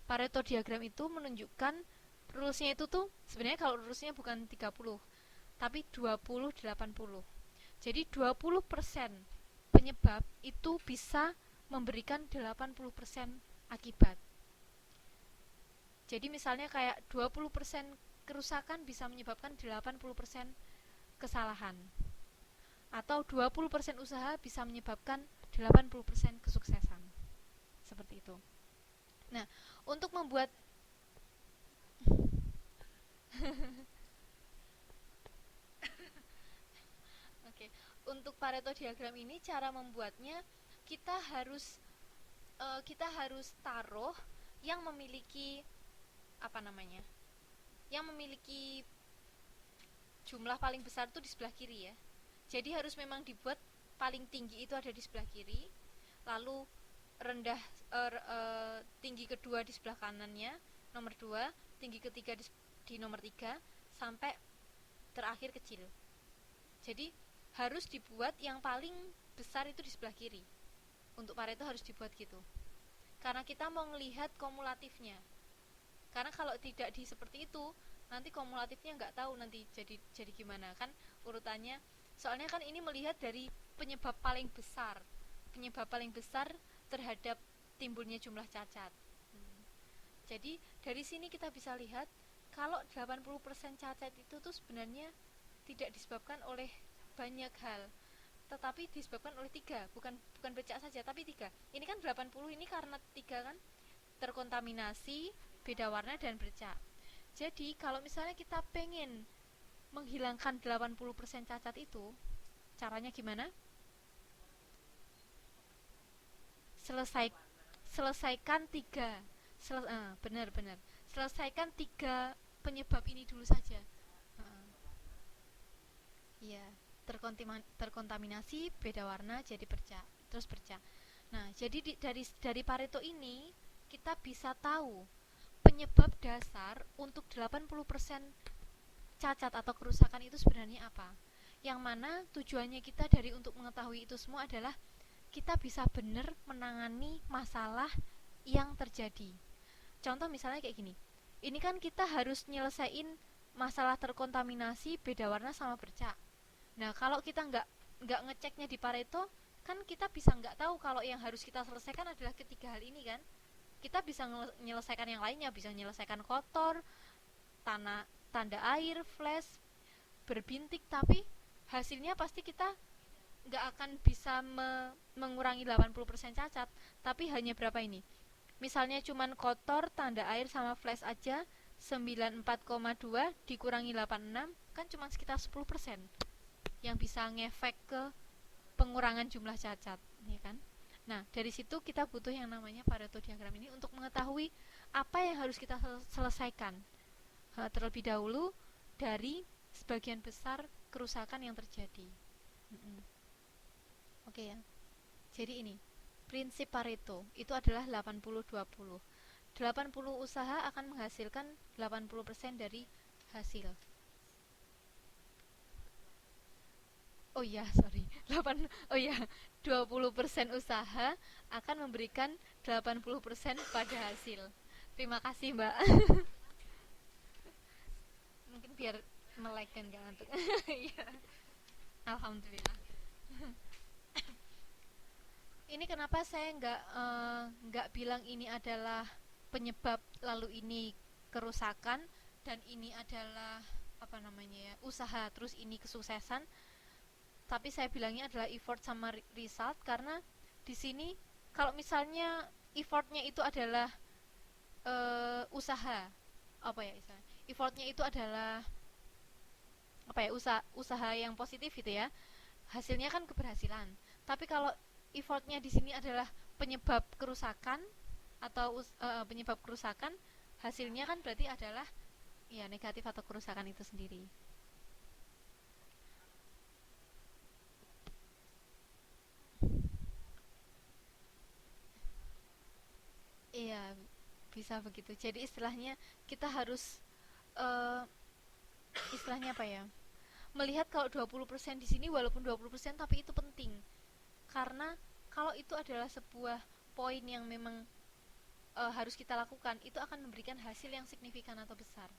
Pareto diagram itu menunjukkan rulesnya itu tuh sebenarnya kalau rulesnya bukan 30 tapi 20-80. Jadi 20% penyebab itu bisa memberikan 80% akibat. Jadi misalnya kayak 20% kerusakan bisa menyebabkan 80% kesalahan. Atau 20% usaha bisa menyebabkan 80% kesuksesan. Seperti itu. Nah, untuk membuat Oke, untuk Pareto diagram ini cara membuatnya kita harus taruh yang memiliki apa namanya? Yang memiliki jumlah paling besar itu di sebelah kiri ya. Jadi harus memang dibuat paling tinggi itu ada di sebelah kiri, lalu rendah tinggi kedua di sebelah kanannya, nomor 2, tinggi ketiga di nomor 3 sampai terakhir kecil. Jadi harus dibuat yang paling besar itu di sebelah kiri. Untuk Pareto harus dibuat gitu. Karena kita mau melihat kumulatifnya. Karena kalau tidak di seperti itu, nanti kumulatifnya nggak tahu nanti jadi gimana kan urutannya. Soalnya kan ini melihat dari penyebab paling besar terhadap timbulnya jumlah cacat. Jadi dari sini kita bisa lihat kalau 80% cacat itu tuh sebenarnya tidak disebabkan oleh banyak hal, tetapi disebabkan oleh 3, bukan bercak saja tapi 3. Ini kan 80 ini karena 3 kan, terkontaminasi, beda warna dan bercak. Jadi kalau misalnya kita pengen menghilangkan 80% cacat itu, caranya gimana? Selesaikan 3. Benar. Selesaikan 3 penyebab ini dulu saja. Iya, terkontaminasi, beda warna, jadi bercak, terus bercak. Nah, jadi dari Pareto ini kita bisa tahu penyebab dasar untuk 80% cacat atau kerusakan itu sebenarnya apa. Yang mana tujuannya kita dari untuk mengetahui itu semua adalah kita bisa benar menangani masalah yang terjadi. Contoh misalnya kayak gini. Ini kan kita harus nyelesain masalah terkontaminasi, beda warna sama bercak. Nah, kalau kita nggak ngeceknya di Pareto, kan kita bisa nggak tahu kalau yang harus kita selesaikan adalah ketiga hal ini kan. Kita bisa menyelesaikan yang lainnya, bisa menyelesaikan kotor, tanda air, flash, berbintik, tapi hasilnya pasti kita nggak akan bisa mengurangi 80% cacat, tapi hanya berapa ini? Misalnya cuman kotor, tanda air sama flash aja 94,2 dikurangi 86 kan cuma sekitar 10% yang bisa ngefek ke pengurangan jumlah cacat, ya kan? Nah, dari situ kita butuh yang namanya Pareto diagram ini untuk mengetahui apa yang harus kita selesaikan terlebih dahulu dari sebagian besar kerusakan yang terjadi. Oke ya. Jadi ini, prinsip Pareto itu adalah 80-20. 80 usaha akan menghasilkan 80% dari hasil. Oh iya, sorry. 20% usaha akan memberikan 80% pada hasil. Terima kasih, Mbak. Mungkin biar melek dan gak ngantuk. Iya. Alhamdulillah. Ini kenapa saya nggak bilang ini adalah penyebab lalu ini kerusakan dan ini adalah apa namanya ya, usaha terus ini kesuksesan, tapi saya bilangnya adalah effort sama result karena di sini kalau misalnya effortnya itu adalah usaha apa ya istilahnya, effortnya itu adalah apa ya, usaha yang positif gitu ya, hasilnya kan keberhasilan. Tapi kalau effortnya di sini adalah penyebab kerusakan atau penyebab kerusakan, hasilnya kan berarti adalah ya negatif atau kerusakan itu sendiri. Iya, bisa begitu. Jadi istilahnya kita harus eh, istilahnya apa ya? Melihat kalau 20% di sini walaupun 20% tapi itu penting. Karena kalau itu adalah sebuah poin yang memang harus kita lakukan, itu akan memberikan hasil yang signifikan atau besar.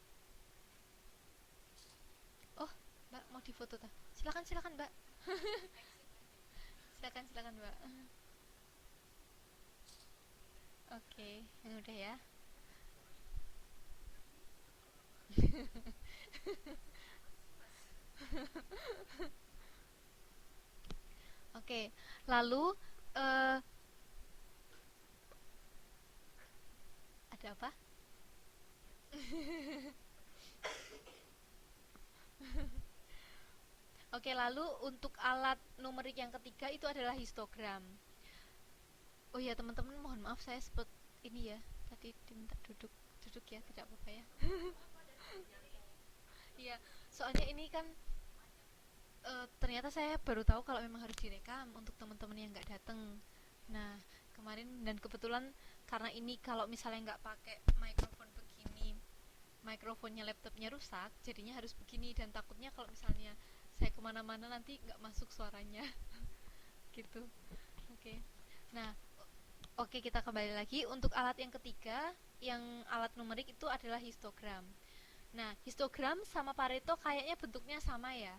Oh, Mbak mau difoto tak? Silakan silakan Mbak. Silakan silakan Mbak. Oke, yang udah ya. Oke, lalu eh, ada apa? Oke, lalu untuk alat numerik yang ketiga itu adalah histogram. Oh ya teman-teman, mohon maaf saya sempat ini ya, tadi diminta duduk duduk ya, tidak apa-apa ya. Iya, soalnya ini kan ternyata saya baru tahu kalau memang harus direkam untuk teman-teman yang nggak datang. Nah kemarin dan kebetulan karena ini kalau misalnya nggak pakai mikrofon begini, mikrofonnya laptopnya rusak, jadinya harus begini dan takutnya kalau misalnya saya kemana-mana nanti nggak masuk suaranya. Gitu. Oke. Nah, oke kita kembali lagi untuk alat yang ketiga, yang alat numerik itu adalah histogram. Nah, histogram sama Pareto kayaknya bentuknya sama ya.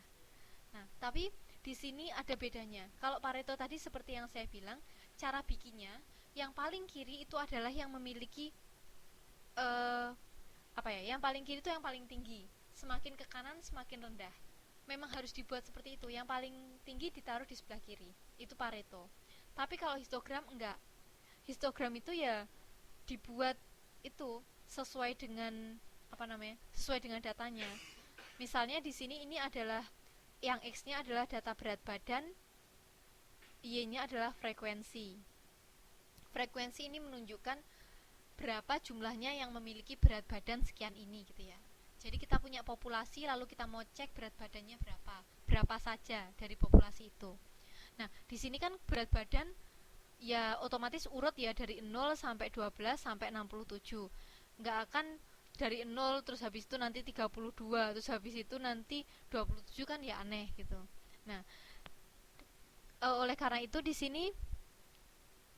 Nah, tapi di sini ada bedanya. Kalau Pareto tadi seperti yang saya bilang, cara bikinnya yang paling kiri itu adalah yang memiliki eh, apa ya? Yang paling kiri itu yang paling tinggi. Semakin ke kanan semakin rendah. Memang harus dibuat seperti itu. Yang paling tinggi ditaruh di sebelah kiri. Itu Pareto. Tapi kalau histogram enggak. Histogram itu ya dibuat itu sesuai dengan apa namanya? Sesuai dengan datanya. Misalnya di sini ini adalah yang X-nya adalah data berat badan, Y-nya adalah frekuensi. Frekuensi ini menunjukkan berapa jumlahnya yang memiliki berat badan sekian ini gitu ya. Jadi kita punya populasi lalu kita mau cek berat badannya berapa. Berapa saja dari populasi itu. Nah, di sini kan berat badan ya otomatis urut ya dari 0 sampai 12 sampai 67. Nggak akan dari 0 terus habis itu nanti 32 terus habis itu nanti 27 kan ya aneh gitu. Nah, oleh karena itu di sini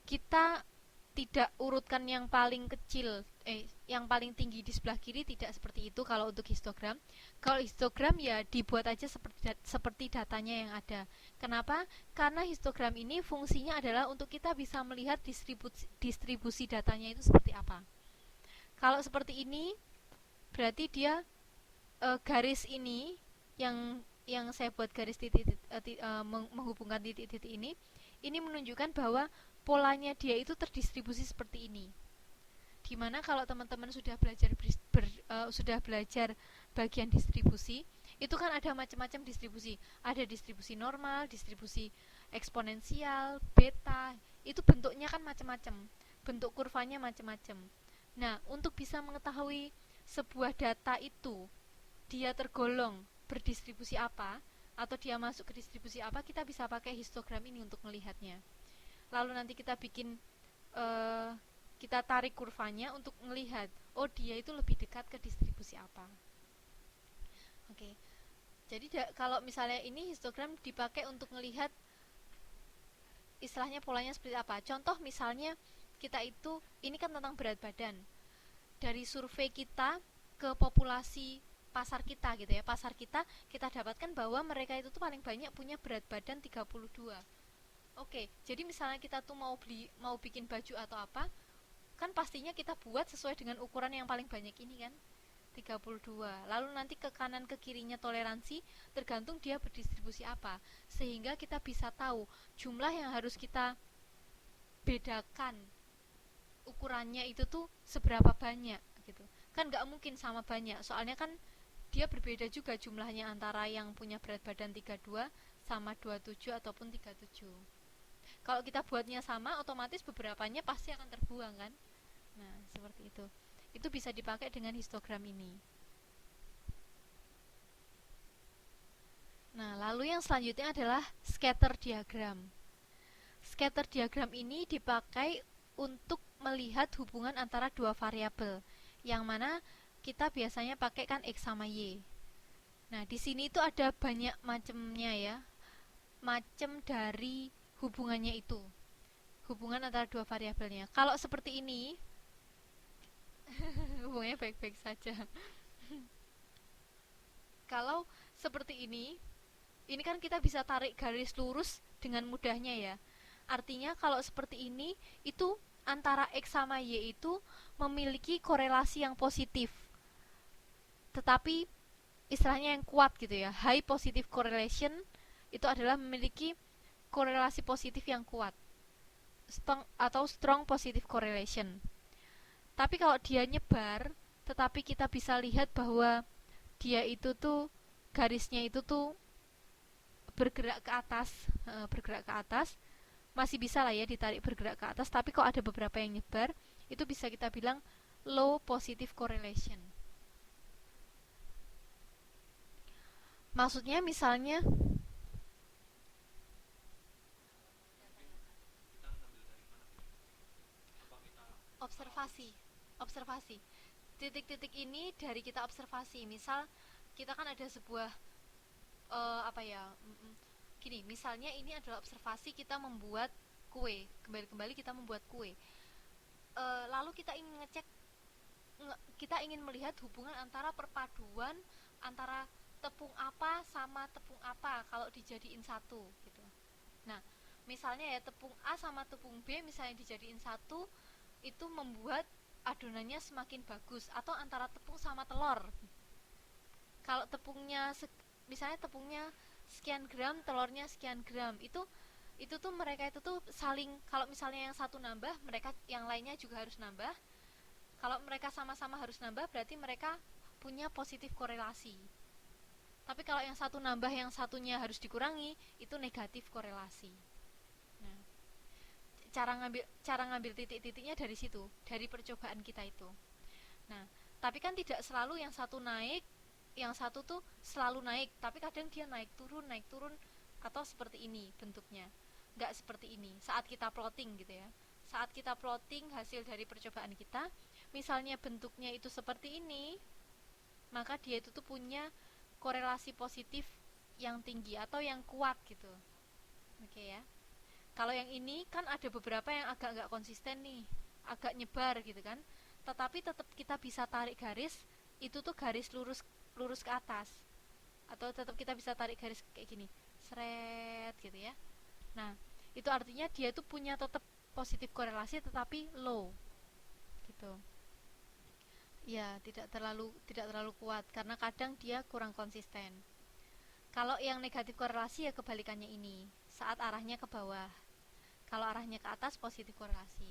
kita tidak urutkan yang paling kecil yang paling tinggi di sebelah kiri, tidak seperti itu kalau untuk histogram. Kalau histogram ya dibuat aja seperti datanya yang ada. Kenapa? Karena histogram ini fungsinya adalah untuk kita bisa melihat distribusi datanya itu seperti apa. Kalau seperti ini berarti dia garis ini yang saya buat garis titik menghubungkan titik-titik ini menunjukkan bahwa polanya dia itu terdistribusi seperti ini. Dimana kalau teman-teman sudah belajar bagian distribusi, itu kan ada macam-macam distribusi. Ada distribusi normal, distribusi eksponensial, beta. Itu bentuknya kan macam-macam. Bentuk kurvanya macam-macam. Nah, untuk bisa mengetahui sebuah data itu dia tergolong berdistribusi apa atau dia masuk ke distribusi apa, kita bisa pakai histogram ini untuk melihatnya. Lalu nanti kita bikin kita tarik kurvanya untuk melihat, oh dia itu lebih dekat ke distribusi apa. Oke. Jadi kalau misalnya ini histogram dipakai untuk melihat istilahnya polanya seperti apa. Contoh misalnya kita itu ini kan tentang berat badan. Dari survei kita ke populasi pasar kita gitu ya. Pasar kita dapatkan bahwa mereka itu tuh paling banyak punya berat badan 32. Oke, jadi misalnya kita tuh mau bikin baju atau apa, kan pastinya kita buat sesuai dengan ukuran yang paling banyak ini kan, 32. Lalu nanti ke kanan ke kirinya toleransi tergantung dia berdistribusi apa, sehingga kita bisa tahu jumlah yang harus kita bedakan ukurannya itu tuh seberapa banyak gitu. Kan nggak mungkin sama banyak, soalnya kan dia berbeda juga jumlahnya antara yang punya berat badan 32 sama 27 ataupun 37. Kalau kita buatnya sama, otomatis beberapanya pasti akan terbuang kan. Nah, seperti itu. Itu bisa dipakai dengan histogram ini. Nah, lalu yang selanjutnya adalah scatter diagram. Scatter diagram ini dipakai untuk melihat hubungan antara dua variabel, yang mana kita biasanya pakai kan X sama Y. Nah, di sini itu ada banyak macamnya ya. Macam dari hubungannya itu. Hubungan antara dua variabelnya. Kalau seperti ini, hubungannya baik-baik saja. Kalau seperti ini kan kita bisa tarik garis lurus dengan mudahnya ya. Artinya kalau seperti ini, itu antara X sama Y itu memiliki korelasi yang positif. Tetapi istilahnya yang kuat gitu ya. High positive correlation itu adalah memiliki korelasi positif yang kuat. Strong positive correlation. Tapi kalau dia nyebar, tetapi kita bisa lihat bahwa dia itu tuh garisnya itu tuh bergerak ke atas, masih bisa lah ya ditarik bergerak ke atas. Tapi kalau ada beberapa yang nyebar, itu bisa kita bilang low positive correlation. Maksudnya misalnya observasi titik-titik ini dari kita observasi. Misal kita kan ada sebuah apa ya, gini, misalnya ini adalah observasi kita membuat kue, kembali kita membuat kue. Lalu kita ingin ngecek, kita ingin melihat hubungan antara perpaduan antara tepung apa sama tepung apa kalau dijadiin satu gitu. Nah, misalnya ya tepung A sama tepung B misalnya dijadiin satu, itu membuat adonannya semakin bagus. Atau antara tepung sama telur, kalau tepungnya misalnya tepungnya sekian gram, telurnya sekian gram, itu tuh mereka itu tuh saling, kalau misalnya yang satu nambah, mereka yang lainnya juga harus nambah. Kalau mereka sama-sama harus nambah, berarti mereka punya positif korelasi. Tapi kalau yang satu nambah, yang satunya harus dikurangi, itu negatif korelasi. Nah, cara ngambil titik-titiknya dari situ, dari percobaan kita itu. Nah, tapi kan tidak selalu yang satu naik, yang satu tuh selalu naik, tapi kadang dia naik turun, atau seperti ini bentuknya. Nggak seperti ini saat kita plotting gitu ya. Saat kita plotting hasil dari percobaan kita, misalnya bentuknya itu seperti ini, maka dia itu tuh punya korelasi positif yang tinggi atau yang kuat gitu. Oke ya. Kalau yang ini kan ada beberapa yang agak nggak konsisten nih, agak nyebar gitu kan. Tetapi tetap kita bisa tarik garis, itu tuh garis lurus ke atas. Atau tetap kita bisa tarik garis kayak gini, seret gitu ya. Nah, itu artinya dia tuh punya tetap positif korelasi tetapi low gitu. Ya, tidak terlalu kuat karena kadang dia kurang konsisten. Kalau yang negatif korelasi ya kebalikannya ini, saat arahnya ke bawah. Kalau arahnya ke atas positif korelasi.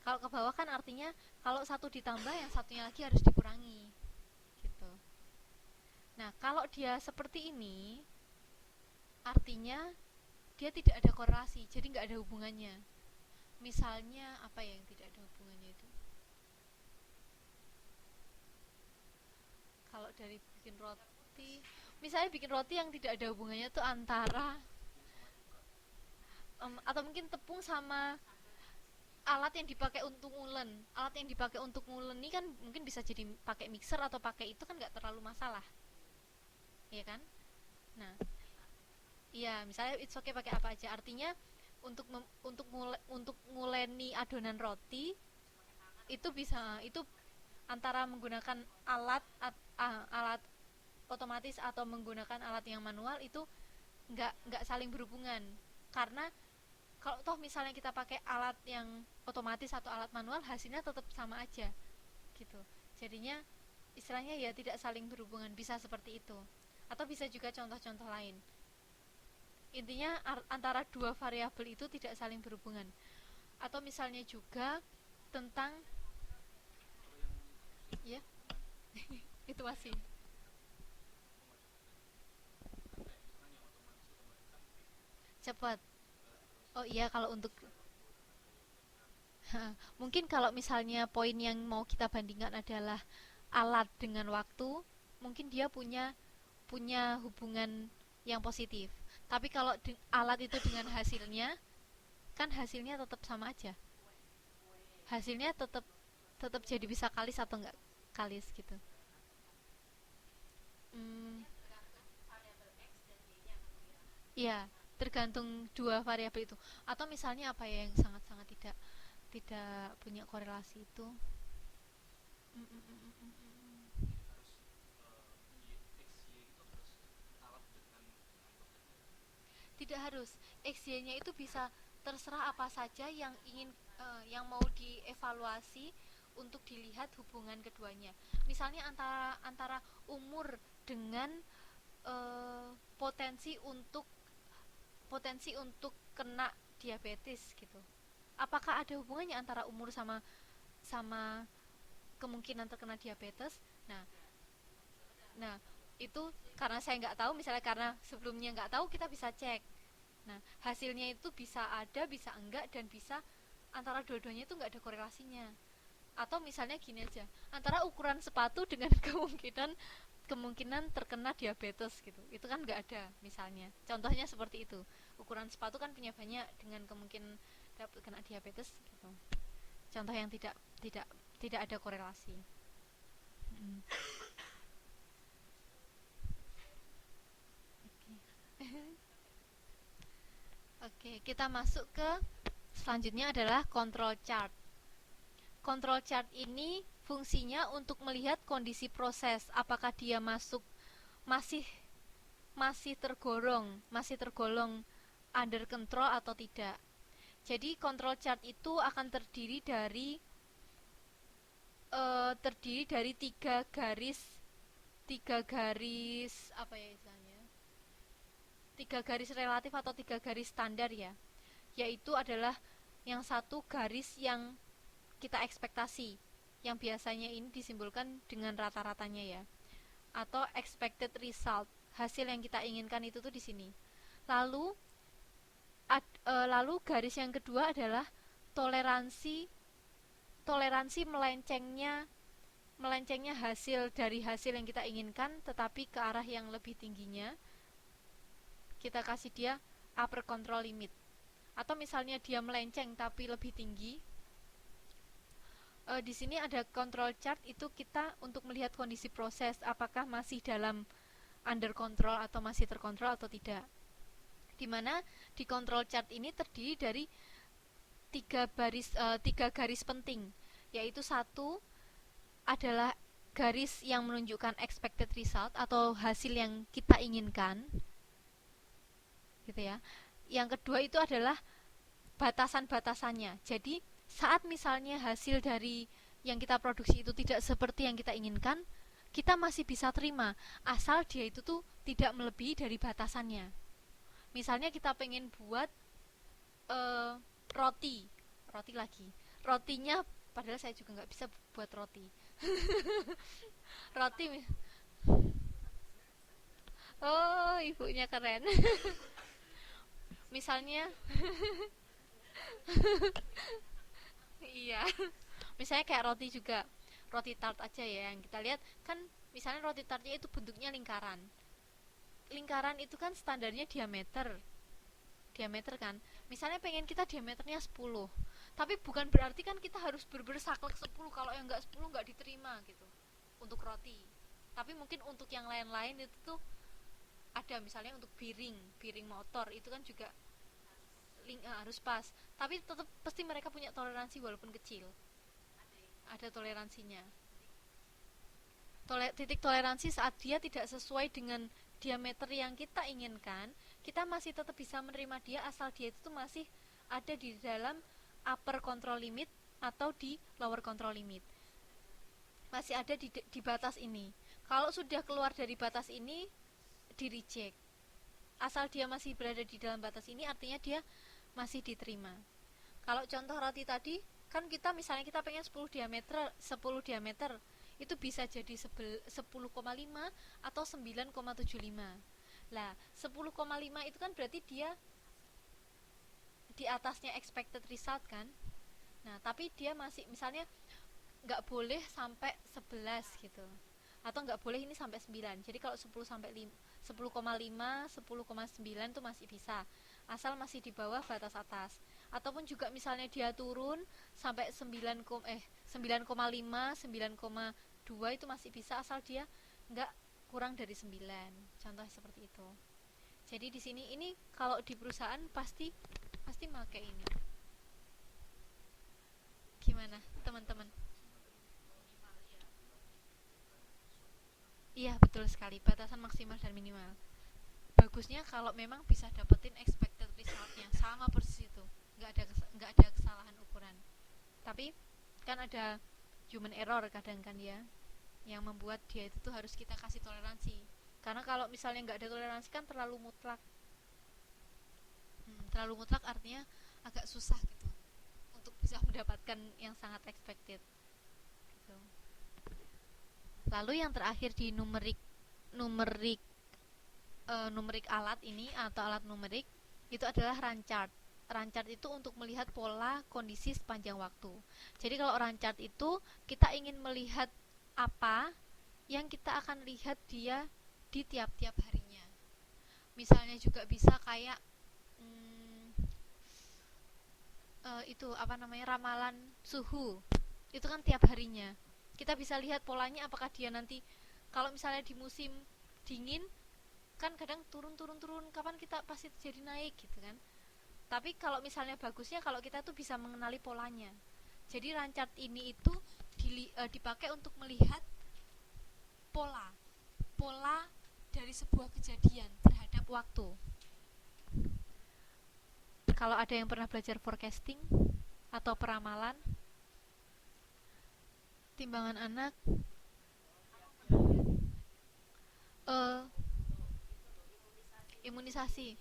Kalau ke bawah kan artinya kalau satu ditambah, yang satunya lagi harus dikurangi gitu. Nah, kalau dia seperti ini, artinya dia tidak ada korelasi, jadi nggak ada hubungannya. Misalnya apa yang tidak ada hubungannya itu? Kalau dari bikin roti, misalnya bikin roti yang tidak ada hubungannya tuh antara atau mungkin tepung sama alat yang dipakai untuk ngulen. Alat yang dipakai untuk ngulen ini kan mungkin bisa jadi pakai mixer atau pakai itu kan nggak terlalu masalah, ya kan? Nah, iya, misalnya it's okay pakai apa aja. Artinya untuk nguleni adonan roti itu bisa, itu antara menggunakan alat otomatis atau menggunakan alat yang manual, itu nggak saling berhubungan. Karena kalau toh misalnya kita pakai alat yang otomatis atau alat manual, hasilnya tetap sama aja gitu. Jadinya istilahnya ya tidak saling berhubungan, bisa seperti itu. Atau bisa juga contoh-contoh lain. Intinya antara dua variabel itu tidak saling berhubungan. Atau misalnya juga tentang ya itu masih cepat. Oh iya, kalau untuk mungkin kalau misalnya poin yang mau kita bandingkan adalah alat dengan waktu, mungkin dia punya punya hubungan yang positif. Tapi kalau alat itu dengan hasilnya, kan hasilnya tetap sama aja. Hasilnya tetap tetap jadi bisa kalis atau enggak kalis gitu. Hmm, iya, tergantung dua variabel itu. Atau misalnya apa ya yang sangat-sangat tidak tidak punya korelasi itu. Mm, mm, mm, mm, mm, mm. Tidak harus. XY-nya itu bisa terserah apa saja yang ingin yang mau dievaluasi untuk dilihat hubungan keduanya. Misalnya antara antara umur dengan eh, potensi untuk potensi untuk kena diabetes gitu. Apakah ada hubungannya antara umur sama sama kemungkinan terkena diabetes? Nah, nah itu karena saya nggak tahu, misalnya karena sebelumnya nggak tahu, kita bisa cek. Nah, hasilnya itu bisa ada, bisa enggak, dan bisa antara dua-duanya itu nggak ada korelasinya. Atau misalnya gini aja, antara ukuran sepatu dengan kemungkinan kemungkinan terkena diabetes gitu, itu kan nggak ada. Misalnya contohnya seperti itu, ukuran sepatu kan punya banyak dengan kemungkinan dapat kena diabetes gitu. Contoh yang tidak tidak ada korelasi. Mm. Oke, kita masuk ke selanjutnya adalah control chart. Control chart ini fungsinya untuk melihat kondisi proses, apakah dia masih masih tergolong under control atau tidak. Jadi control chart itu akan terdiri dari tiga garis apa ya istilahnya, tiga garis relatif atau tiga garis standar ya, yaitu adalah yang satu garis yang kita ekspektasi, yang biasanya ini disimbolkan dengan rata-ratanya ya, atau expected result, hasil yang kita inginkan itu tuh di sini. Lalu lalu garis yang kedua adalah toleransi toleransi melencengnya hasil dari hasil yang kita inginkan tetapi ke arah yang lebih tingginya, kita kasih dia upper control limit. Atau misalnya dia melenceng tapi lebih tinggi, di sini ada control chart, itu kita untuk melihat kondisi proses apakah masih dalam under control atau masih terkontrol atau tidak. Dimana di control chart ini terdiri dari tiga garis penting, yaitu satu adalah garis yang menunjukkan expected result atau hasil yang kita inginkan gitu ya. Yang kedua itu adalah batasan-batasannya. Jadi saat misalnya hasil dari yang kita produksi itu tidak seperti yang kita inginkan, kita masih bisa terima asal dia itu tuh tidak melebihi dari batasannya. Misalnya kita pengen buat uh, roti roti lagi rotinya, padahal saya juga nggak bisa buat roti. Roti, oh ibunya keren. Misalnya iya, misalnya kayak roti juga, roti tart aja ya yang kita lihat kan. Misalnya roti tartnya itu bentuknya lingkaran. Lingkaran itu kan standarnya diameter kan. Misalnya pengen kita diameternya 10, tapi bukan berarti kan kita harus berber saklek 10, kalau yang enggak 10 enggak diterima gitu untuk roti. Tapi mungkin untuk yang lain-lain itu tuh ada, misalnya untuk piring motor itu kan juga harus pas. Tapi tetap pasti mereka punya toleransi walaupun kecil. Ada toleransinya. Titik toleransi saat dia tidak sesuai dengan diameter yang kita inginkan, kita masih tetap bisa menerima dia asal dia itu masih ada di dalam upper control limit atau di lower control limit. Masih ada di batas ini. Kalau sudah keluar dari batas ini, di reject. Asal dia masih berada di dalam batas ini, artinya dia masih diterima. Kalau contoh roti tadi, kan kita misalnya kita pengen 10 diameter, itu bisa jadi 10,5 atau 9,75. Lah, 10,5 itu kan berarti dia di atasnya expected result kan. Nah tapi dia masih misalnya nggak boleh sampai 11 gitu, atau nggak boleh ini sampai 9. Jadi kalau 10 sampai 10,5 10,9 tuh masih bisa, asal masih di bawah batas atas. Ataupun juga misalnya dia turun sampai 9,5 9,2 itu masih bisa, asal dia nggak kurang dari 9. Contoh seperti itu. Jadi di sini ini kalau di perusahaan pasti pakai ini. Gimana teman-teman? Iya betul sekali, batasan maksimal dan minimal. Bagusnya kalau memang bisa dapetin expected resultnya sama persis itu, nggak ada kesalahan ukuran. Tapi kan ada human error kadang kan ya, yang membuat dia itu tuh harus kita kasih toleransi. Karena kalau misalnya nggak ada toleransi kan terlalu mutlak. Terlalu mutlak artinya agak susah gitu untuk bisa mendapatkan yang sangat expected gitu. Lalu yang terakhir di numerik numerik alat ini atau alat numerik itu adalah run chart. Run chart itu untuk melihat pola kondisi sepanjang waktu. Jadi kalau run chart itu kita ingin melihat apa yang kita akan lihat dia di tiap-tiap harinya. Misalnya juga bisa kayak itu apa namanya, ramalan suhu. Itu kan tiap harinya. Kita bisa lihat polanya, apakah dia nanti kalau misalnya di musim dingin kan kadang turun, kapan kita pasti jadi naik gitu kan. Tapi kalau misalnya bagusnya kalau kita tuh bisa mengenali polanya. Jadi run chart ini itu dipakai untuk melihat pola dari sebuah kejadian terhadap waktu. Kalau ada yang pernah belajar forecasting atau peramalan, timbangan anak, imunisasi.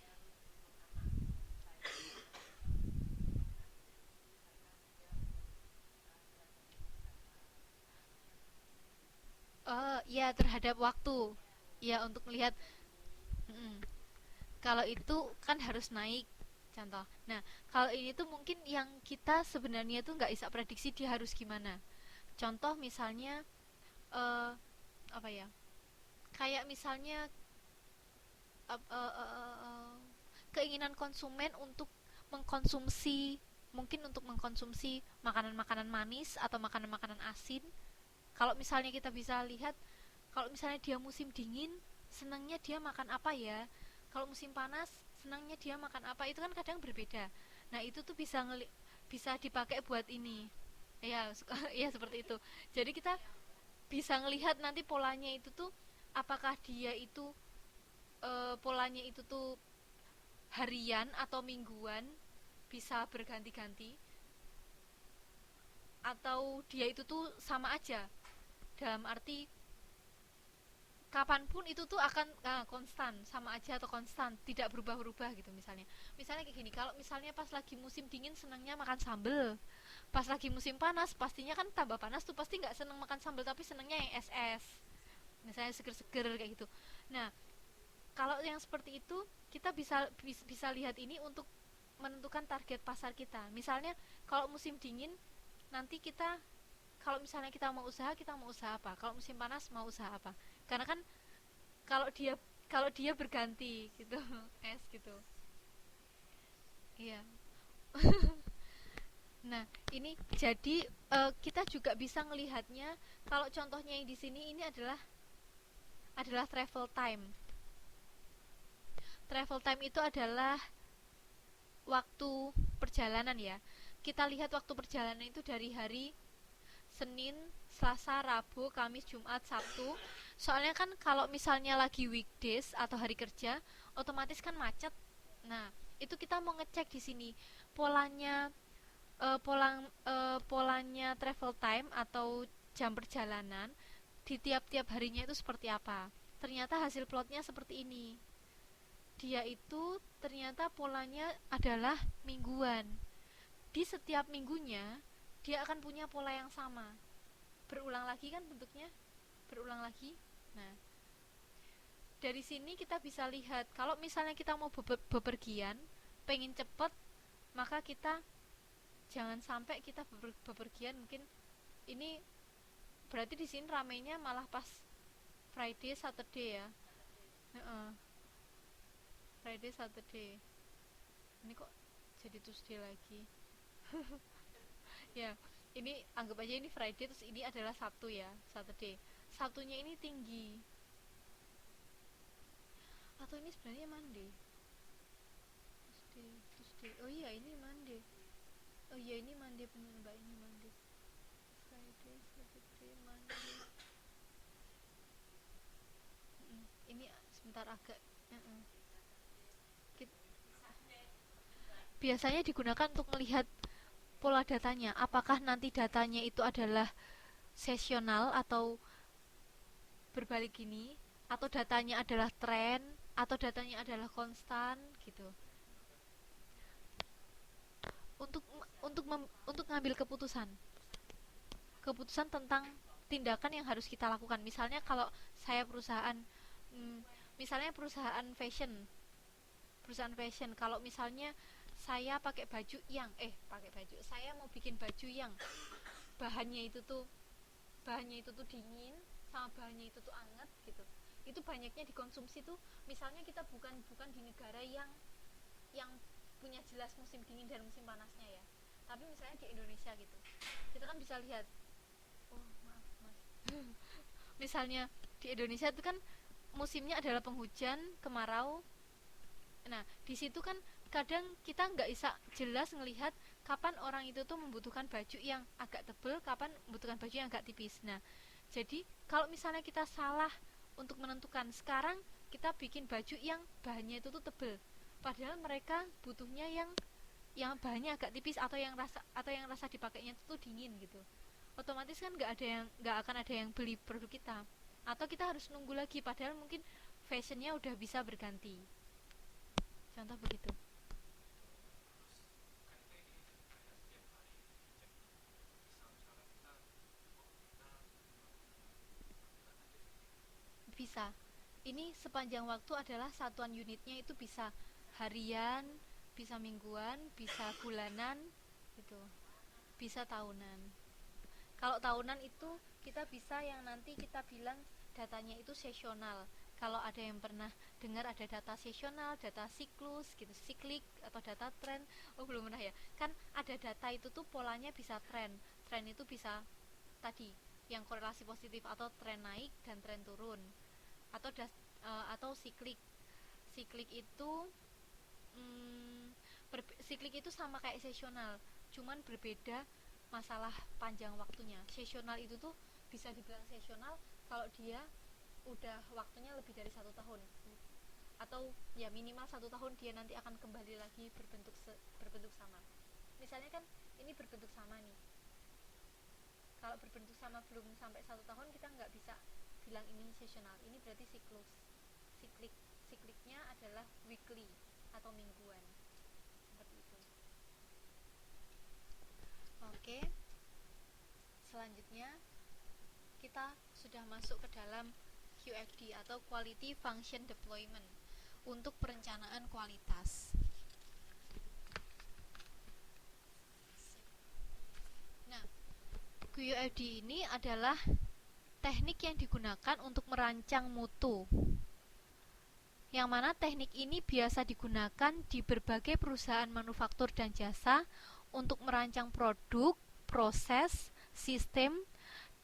Ya terhadap waktu. Ya untuk melihat. Kalau itu kan harus naik contoh. Nah kalau ini tuh mungkin yang kita sebenarnya tuh nggak bisa prediksi dia harus gimana. Contoh misalnya apa ya, kayak misalnya keinginan konsumen untuk mengkonsumsi, mungkin untuk mengkonsumsi makanan-makanan manis atau makanan-makanan asin. Kalau misalnya kita bisa lihat, kalau misalnya dia musim dingin senangnya dia makan apa ya, kalau musim panas senangnya dia makan apa, itu kan kadang berbeda. Nah itu tuh bisa dipakai buat ini ya. Ya seperti itu. Jadi kita bisa ngelihat nanti polanya itu tuh, apakah dia itu polanya itu tuh harian atau mingguan, bisa berganti-ganti, atau dia itu tuh sama aja, dalam arti kapanpun itu tuh akan konstan, sama aja atau konstan, tidak berubah-ubah gitu. Misalnya kayak gini, kalau misalnya pas lagi musim dingin senangnya makan sambel, pas lagi musim panas pastinya kan tambah panas tuh, pasti nggak seneng makan sambel tapi senengnya yang es misalnya, seger-seger kayak gitu. Nah kalau yang seperti itu kita bisa lihat ini untuk menentukan target pasar kita. Misalnya kalau musim dingin nanti kita, kalau misalnya kita mau usaha apa, kalau musim panas mau usaha apa. Karena kan kalau dia berganti gitu es gitu. Iya. Nah ini jadi kita juga bisa melihatnya. Kalau contohnya yang di sini ini adalah travel time. Travel time itu adalah waktu perjalanan ya. Kita lihat waktu perjalanan itu dari hari Senin, Selasa, Rabu, Kamis, Jumat, Sabtu. Soalnya kan kalau misalnya lagi weekdays atau hari kerja, otomatis kan macet. Nah, itu kita mau ngecek di sini polanya, polanya travel time atau jam perjalanan di tiap-tiap harinya itu seperti apa. Ternyata hasil plotnya seperti ini. Dia itu ternyata polanya adalah mingguan. Di setiap minggunya dia akan punya pola yang sama, berulang lagi kan bentuknya, berulang lagi. Nah dari sini kita bisa lihat, kalau misalnya kita mau bepergian, pengen cepet, maka kita jangan sampai kita bepergian. Mungkin ini berarti di sini ramainya malah pas Friday Saturday ya. Friday Saturday, ini kok jadi Tuesday lagi. Ya, ini anggap aja ini Friday, terus ini adalah Sabtu ya, Saturday. Sabtunya ini tinggi, atau ini sebenarnya Monday. Tuesday. Oh iya, ini Monday. Oh iya, ini Monday, bener Mbak, ini Monday. Friday, Saturday, Monday. Ini sebentar agak biasanya digunakan untuk melihat pola datanya, apakah nanti datanya itu adalah sesional atau berbalik gini, atau datanya adalah tren, atau datanya adalah konstan gitu. Untuk untuk ngambil keputusan tentang tindakan yang harus kita lakukan. Misalnya kalau saya perusahaan, misalnya perusahaan fashion, kalau misalnya saya pakai baju yang saya mau bikin baju yang bahannya itu tuh dingin, sama bahannya itu tuh anget gitu, itu banyaknya dikonsumsi tuh. Misalnya kita bukan di negara yang punya jelas musim dingin dan musim panasnya ya, tapi misalnya di Indonesia gitu, kita kan bisa lihat, oh maaf mas, misalnya di Indonesia itu kan musimnya adalah penghujan, kemarau. Nah di situ kan kadang kita nggak bisa jelas ngelihat kapan orang itu tuh membutuhkan baju yang agak tebal, kapan membutuhkan baju yang agak tipis. Nah jadi kalau misalnya kita salah untuk menentukan, sekarang kita bikin baju yang bahannya itu tuh tebal, padahal mereka butuhnya yang bahannya agak tipis, atau yang rasa dipakainya itu tuh dingin gitu, otomatis kan nggak akan ada yang beli produk kita, atau kita harus nunggu lagi padahal mungkin fashionnya udah bisa berganti. Contoh begitu. Bisa. Ini sepanjang waktu adalah satuan unitnya itu bisa harian, bisa mingguan, bisa bulanan gitu. Bisa tahunan. Kalau tahunan itu kita bisa yang nanti kita bilang datanya itu sesional. Kalau ada yang pernah dengar ada data sesional, data siklus gitu, siklik, atau data tren. Oh belum pernah ya. Kan ada data itu tuh polanya bisa tren. Tren itu bisa tadi yang korelasi positif, atau tren naik dan tren turun, atau siklik. Siklik itu siklik itu sama kayak sesional, cuman berbeda masalah panjang waktunya. Sesional itu tuh bisa dibilang sesional kalau dia udah waktunya lebih dari 1 tahun, atau ya minimal 1 tahun dia nanti akan kembali lagi berbentuk sama. Misalnya kan ini berbentuk sama nih, kalau berbentuk sama belum sampai 1 tahun kita nggak bisa bilang ini sesional, ini berarti sikliknya adalah weekly atau mingguan, seperti itu. Oke, selanjutnya kita sudah masuk ke dalam QFD atau Quality Function Deployment untuk perencanaan kualitas. Nah, QFD ini adalah teknik yang digunakan untuk merancang mutu, yang mana teknik ini biasa digunakan di berbagai perusahaan manufaktur dan jasa untuk merancang produk, proses, sistem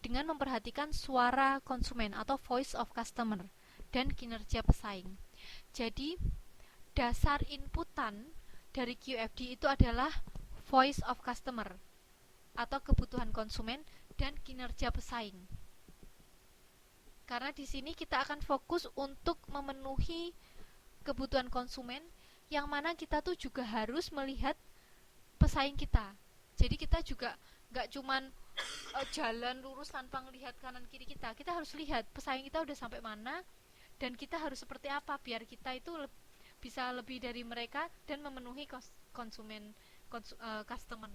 dengan memperhatikan suara konsumen atau voice of customer dan kinerja pesaing. Jadi, dasar inputan dari QFD itu adalah voice of customer atau kebutuhan konsumen dan kinerja pesaing. Karena di sini kita akan fokus untuk memenuhi kebutuhan konsumen, yang mana kita tuh juga harus melihat pesaing kita. Jadi kita juga nggak cuman jalan lurus tanpa melihat kanan kiri kita harus lihat pesaing kita udah sampai mana, dan kita harus seperti apa biar kita itu bisa lebih dari mereka dan memenuhi customer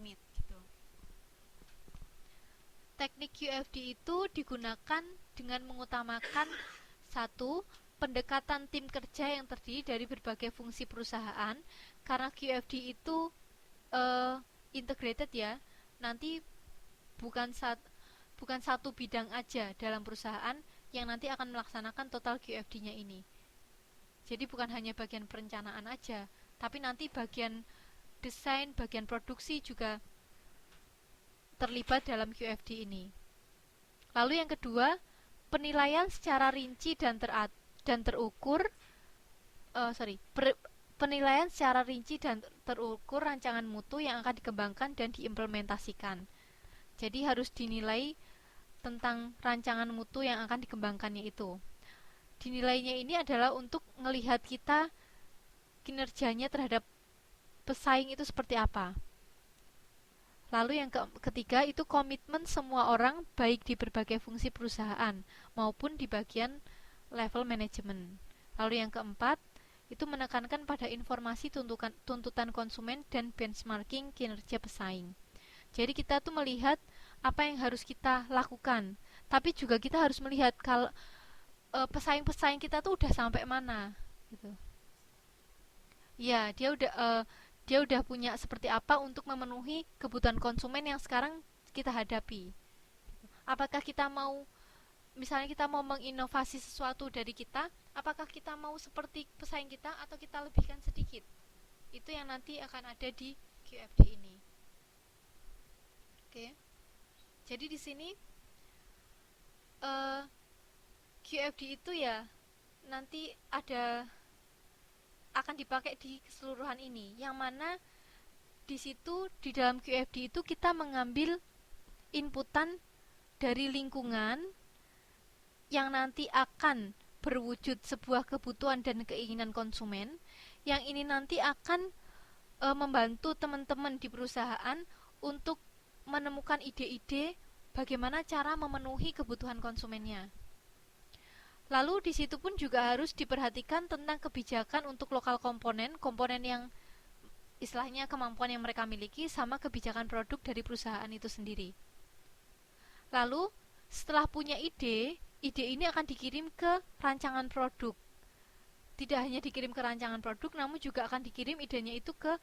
need gitu. Teknik QFD itu digunakan dengan mengutamakan satu, pendekatan tim kerja yang terdiri dari berbagai fungsi perusahaan, karena QFD itu eh, integrated ya. Nanti bukan bukan satu bidang aja dalam perusahaan yang nanti akan melaksanakan total QFD-nya ini. Jadi bukan hanya bagian perencanaan aja, tapi nanti bagian desain, bagian produksi juga terlibat dalam QFD ini. Lalu yang kedua, penilaian secara rinci dan terukur penilaian secara rinci dan terukur rancangan mutu yang akan dikembangkan dan diimplementasikan. Jadi harus dinilai tentang rancangan mutu yang akan dikembangkannya itu. Dinilainya ini adalah untuk melihat kita kinerjanya terhadap pesaing itu seperti apa. Lalu yang ketiga itu komitmen semua orang baik di berbagai fungsi perusahaan maupun di bagian level manajemen. Lalu yang keempat itu menekankan pada informasi tuntutan konsumen dan benchmarking kinerja pesaing. Jadi kita tuh melihat apa yang harus kita lakukan, tapi juga kita harus melihat kalau pesaing-pesaing kita tuh udah sampai mana gitu. Ya, dia udah punya seperti apa untuk memenuhi kebutuhan konsumen yang sekarang kita hadapi. Apakah kita mau, misalnya kita mau menginovasi sesuatu dari kita, apakah kita mau seperti pesaing kita atau kita lebihkan sedikit? Itu yang nanti akan ada di QFD ini. Oke. Jadi di sini QFD itu ya nanti akan dipakai di keseluruhan ini, yang mana di situ di dalam QFD itu kita mengambil inputan dari lingkungan yang nanti akan berwujud sebuah kebutuhan dan keinginan konsumen, yang ini nanti akan membantu teman-teman di perusahaan untuk menemukan ide-ide bagaimana cara memenuhi kebutuhan konsumennya. Lalu di situ pun juga harus diperhatikan tentang kebijakan untuk lokal komponen yang istilahnya kemampuan yang mereka miliki sama kebijakan produk dari perusahaan itu sendiri. Lalu setelah punya ide ini akan dikirim ke rancangan produk. Tidak hanya dikirim ke rancangan produk, namun juga akan dikirim idenya itu ke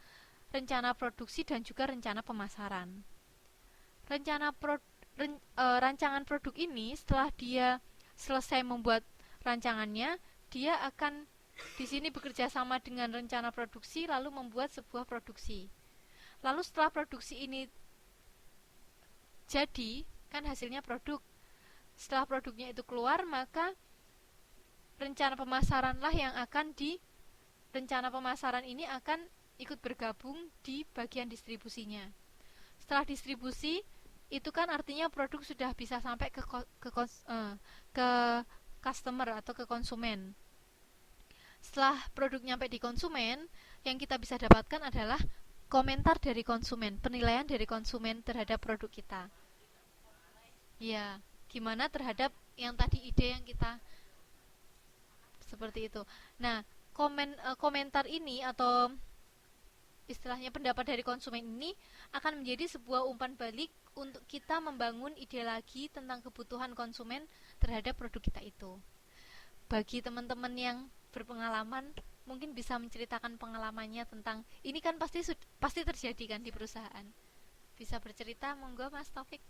rencana produksi dan juga rencana pemasaran. Rancangan produk ini setelah dia selesai membuat rancangannya, dia akan di sini bekerja sama dengan rencana produksi lalu membuat sebuah produksi. Lalu setelah produksi ini jadi, kan hasilnya produk. Setelah produknya itu keluar, maka rencana pemasaran ini akan ikut bergabung di bagian distribusinya. Setelah distribusi, itu kan artinya produk sudah bisa sampai ke customer atau ke konsumen. Setelah produk nyampe di konsumen, yang kita bisa dapatkan adalah komentar dari konsumen, penilaian dari konsumen terhadap produk kita. Ya, gimana terhadap yang tadi ide yang kita seperti itu. Nah, komentar ini atau istilahnya pendapat dari konsumen ini akan menjadi sebuah umpan balik untuk kita membangun ide lagi tentang kebutuhan konsumen terhadap produk kita itu. Bagi teman-teman yang berpengalaman, mungkin bisa menceritakan pengalamannya tentang ini, kan pasti terjadi kan di perusahaan. Bisa bercerita, monggo Mas Taufik.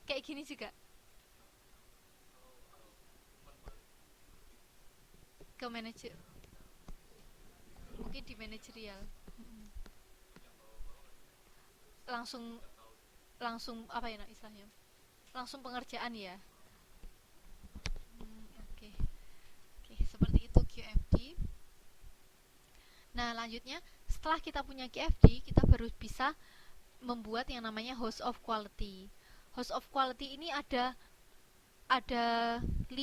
Kayak gini juga. Ke manajer. Mungkin di manajerial. Langsung apa ya istilahnya? Langsung pengerjaan ya. Oke, seperti itu QFD. Nah, lanjutnya setelah kita punya QFD, kita baru bisa membuat yang namanya host of quality. Host of quality ini ada 6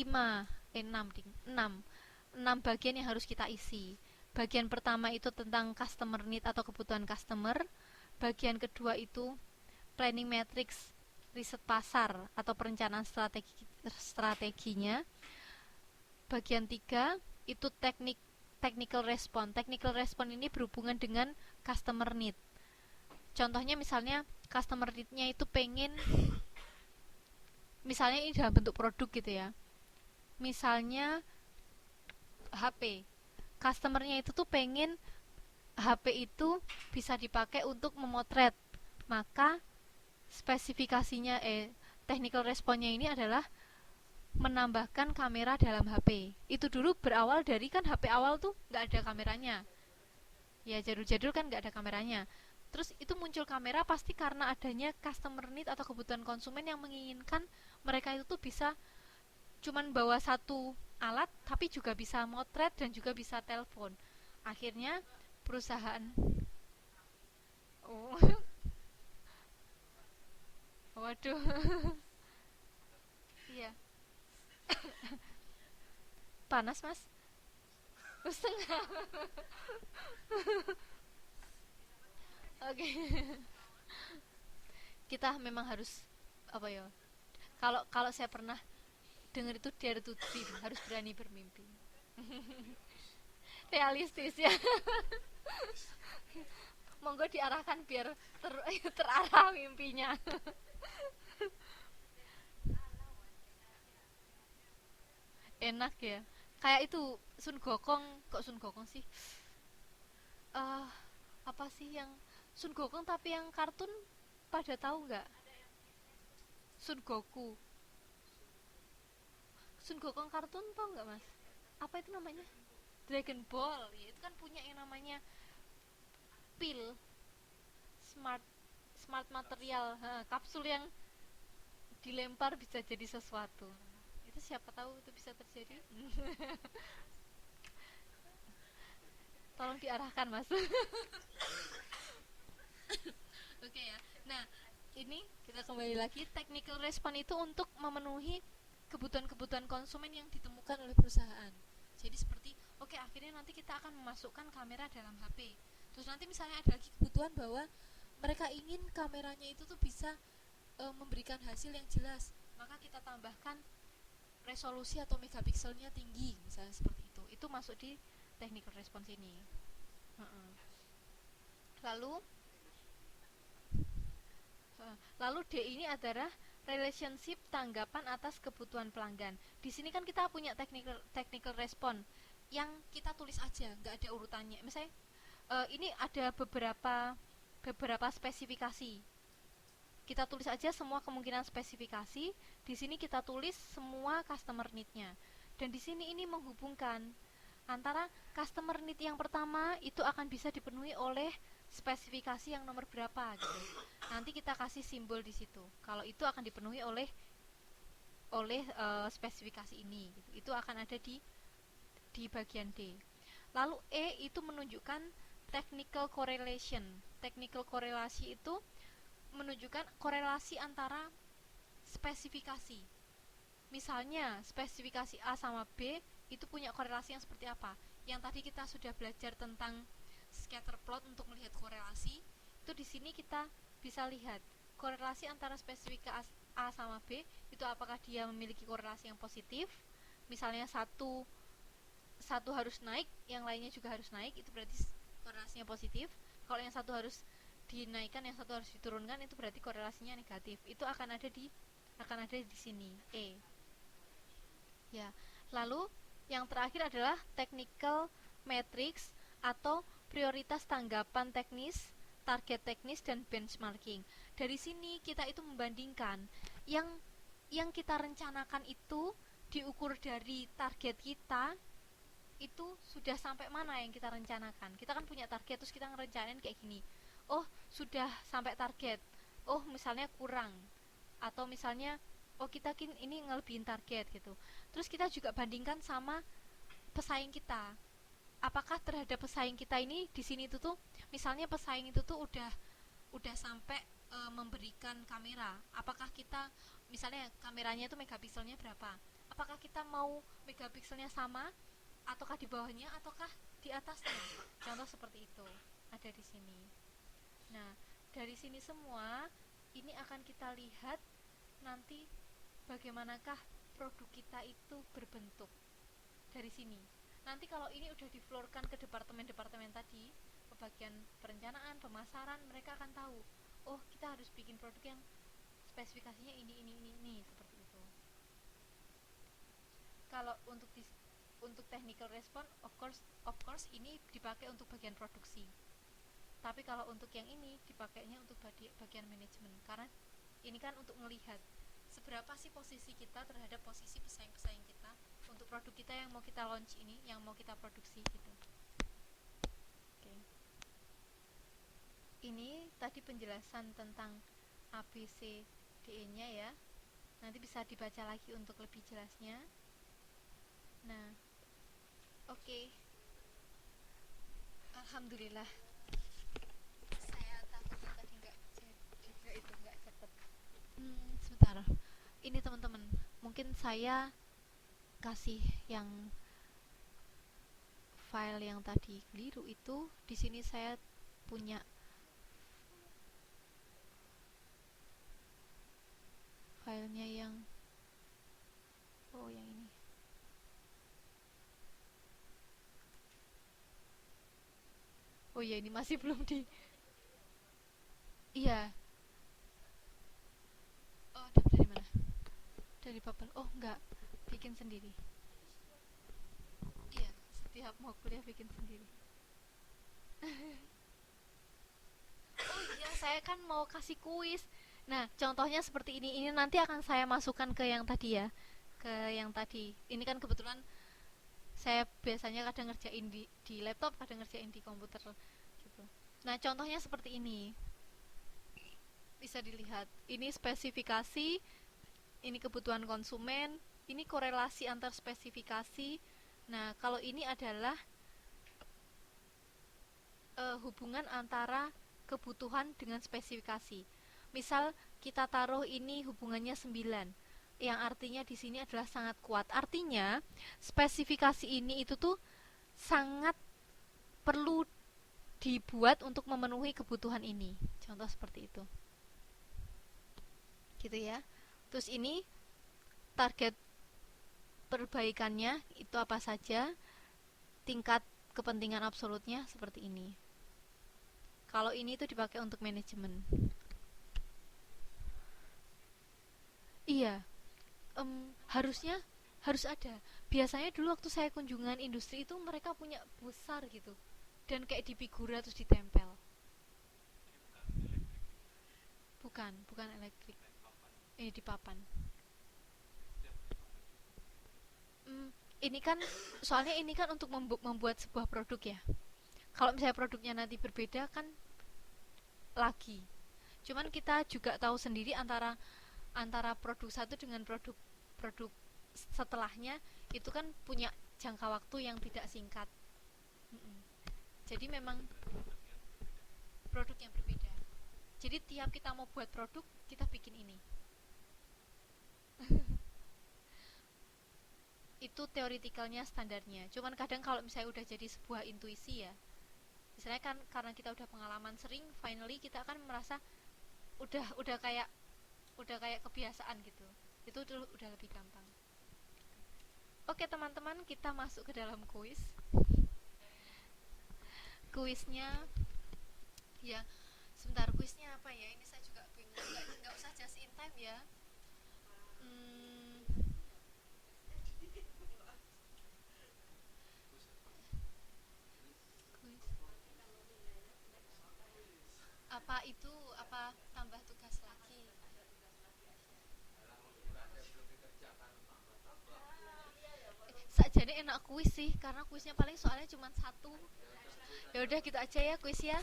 bagian yang harus kita isi. Bagian pertama itu tentang customer need atau kebutuhan customer. Bagian kedua itu planning matrix, riset pasar atau perencanaan strateginya. Bagian 3 itu technical response. Technical response ini berhubungan dengan customer need. Contohnya misalnya customer need-nya itu pengen, misalnya ini dalam bentuk produk gitu ya. Misalnya HP, customernya itu tuh pengen HP itu bisa dipakai untuk memotret. Maka spesifikasinya technical responnya ini adalah menambahkan kamera dalam HP. Itu dulu berawal dari kan HP awal tuh nggak ada kameranya. Ya jadul-jadul kan nggak ada kameranya. Terus itu muncul kamera pasti karena adanya customer need atau kebutuhan konsumen yang menginginkan mereka itu tuh bisa cuman bawa satu alat tapi juga bisa motret dan juga bisa telepon. Akhirnya perusahaan oh waduh iya panas mas setengah oke kita memang harus apa ya kalau kalau saya pernah dengar itu dare to dream harus berani bermimpi realistis ya monggo diarahkan biar terarah mimpinya enak ya kayak itu Sun Gokong kok Sun Gokong sih eh apa sih yang Sun Gokong tapi yang kartun pada tahu nggak Sun Goku Sun Gokong kartun tahu nggak mas apa itu namanya Dragon Ball ya, itu kan punya yang namanya pil smart smart material kapsul yang dilempar bisa jadi sesuatu itu siapa tahu itu bisa terjadi tolong diarahkan mas oke ya nah ini kita kembali lagi technical response itu untuk memenuhi kebutuhan-kebutuhan konsumen yang ditemukan oleh perusahaan jadi seperti oke akhirnya nanti kita akan memasukkan kamera dalam HP terus nanti misalnya ada lagi kebutuhan bahwa mereka ingin kameranya itu tuh bisa memberikan hasil yang jelas maka kita tambahkan resolusi atau megapikselnya tinggi misalnya seperti itu masuk di technical response ini lalu lalu D ini adalah relationship tanggapan atas kebutuhan pelanggan di sini kan kita punya technical response yang kita tulis aja nggak ada urutannya misalnya ini ada beberapa spesifikasi kita tulis aja semua kemungkinan spesifikasi di sini kita tulis semua customer need-nya dan di sini ini menghubungkan antara customer need yang pertama itu akan bisa dipenuhi oleh spesifikasi yang nomor berapa gitu nanti kita kasih simbol di situ kalau itu akan dipenuhi oleh spesifikasi ini gitu. Itu akan ada di bagian D lalu E itu menunjukkan technical correlation technical korelasi itu menunjukkan korelasi antara spesifikasi misalnya spesifikasi A sama B itu punya korelasi yang seperti apa yang tadi kita sudah belajar tentang scatter plot untuk melihat korelasi itu di sini kita bisa lihat korelasi antara spesifikasi A sama B itu apakah dia memiliki korelasi yang positif misalnya satu harus naik yang lainnya juga harus naik itu berarti korelasinya positif kalau yang satu harus dinaikkan yang satu harus diturunkan itu berarti korelasinya negatif itu akan ada di sini E ya lalu yang terakhir adalah technical matrix atau prioritas tanggapan teknis target teknis dan benchmarking dari sini kita itu membandingkan yang kita rencanakan itu diukur dari target kita itu sudah sampai mana yang kita rencanakan kita kan punya target terus kita ngerencanain kayak gini oh sudah sampai target oh misalnya kurang atau misalnya oh kita ini ngelebihin target gitu terus kita juga bandingkan sama pesaing kita apakah terhadap pesaing kita ini di sini tuh misalnya pesaing itu tuh udah sampai memberikan kamera apakah kita misalnya kameranya itu megapikselnya berapa apakah kita mau megapikselnya sama ataukah di bawahnya ataukah di atasnya contoh seperti itu ada di sini nah dari sini semua ini akan kita lihat nanti bagaimanakah produk kita itu berbentuk dari sini nanti kalau ini udah diflorkan ke departemen-departemen tadi ke bagian perencanaan, pemasaran mereka akan tahu oh kita harus bikin produk yang spesifikasinya ini seperti itu kalau untuk technical response of course ini dipakai untuk bagian produksi Tapi kalau untuk yang ini dipakainya untuk bagian manajemen, karena ini kan untuk melihat seberapa sih posisi kita terhadap posisi pesaing-pesaing kita untuk produk kita yang mau kita launch ini, yang mau kita produksi gitu. Oke. Ini tadi penjelasan tentang ABCDE-nya ya. Nanti bisa dibaca lagi untuk lebih jelasnya. Nah, oke. Alhamdulillah. Saya takutnya tadi nggak cepet. Sebentar. Ini teman-teman, mungkin saya kasih yang file yang tadi keliru itu. Di sini saya punya filenya yang yang ini. Ya ini masih belum di. Iya. Dapat dari mana? Dari Bubble. Enggak, bikin sendiri. Iya, setiap mau kuliah bikin sendiri. Iya, saya kan mau kasih kuis. Nah, contohnya seperti ini. Ini nanti akan saya masukkan ke yang tadi ya. Ke yang tadi. Ini kan kebetulan saya biasanya kadang ngerjain di laptop, kadang ngerjain di komputer gitu. Nah, contohnya seperti ini. Bisa dilihat. Ini spesifikasi, ini kebutuhan konsumen, ini korelasi antar spesifikasi. Nah, kalau ini adalah hubungan antara kebutuhan dengan spesifikasi. Misal kita taruh ini hubungannya 9, yang artinya di sini adalah sangat kuat. Artinya spesifikasi ini itu tuh sangat perlu dibuat untuk memenuhi kebutuhan ini. Contoh seperti itu. Gitu ya. Terus ini target perbaikannya itu apa saja, tingkat kepentingan absolutnya seperti ini. Kalau ini itu dipakai untuk manajemen. Iya, harus ada. Biasanya dulu waktu saya kunjungan industri itu mereka punya besar gitu, dan kayak di figura terus ditempel. Bukan elektrik. Di papan. Ini kan soalnya ini kan untuk membuat sebuah produk ya. Kalau misalnya produknya nanti berbeda kan lagi. Cuman kita juga tahu sendiri antara produk satu dengan produk setelahnya itu kan punya jangka waktu yang tidak singkat. Jadi memang produk yang berbeda. Jadi tiap kita mau buat produk, kita bikin ini. Itu teoretikalnya standarnya. Cuman kadang kalau misalnya udah jadi sebuah intuisi ya, misalnya kan karena kita udah pengalaman sering, finally kita akan merasa udah kayak kebiasaan gitu. Itu udah lebih gampang. Oke teman-teman, kita masuk ke dalam kuis. Kuisnya ya, sebentar, kuisnya apa ya? Ini saya juga bingung. Nggak usah just in time ya. Apa tambah tugas lagi? Jadi enak kuis sih, karena kuisnya paling soalnya cuma satu. Ya udah gitu aja ya kuis ya.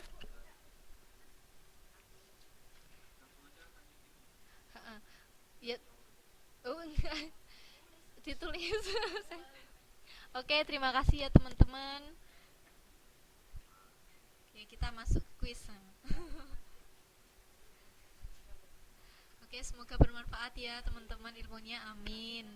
Ya, enggak ditulis. Oke, terima kasih ya teman-teman. Oke, kita masuk ke kuis. Oke, semoga bermanfaat ya teman-teman ilmunya. Amin.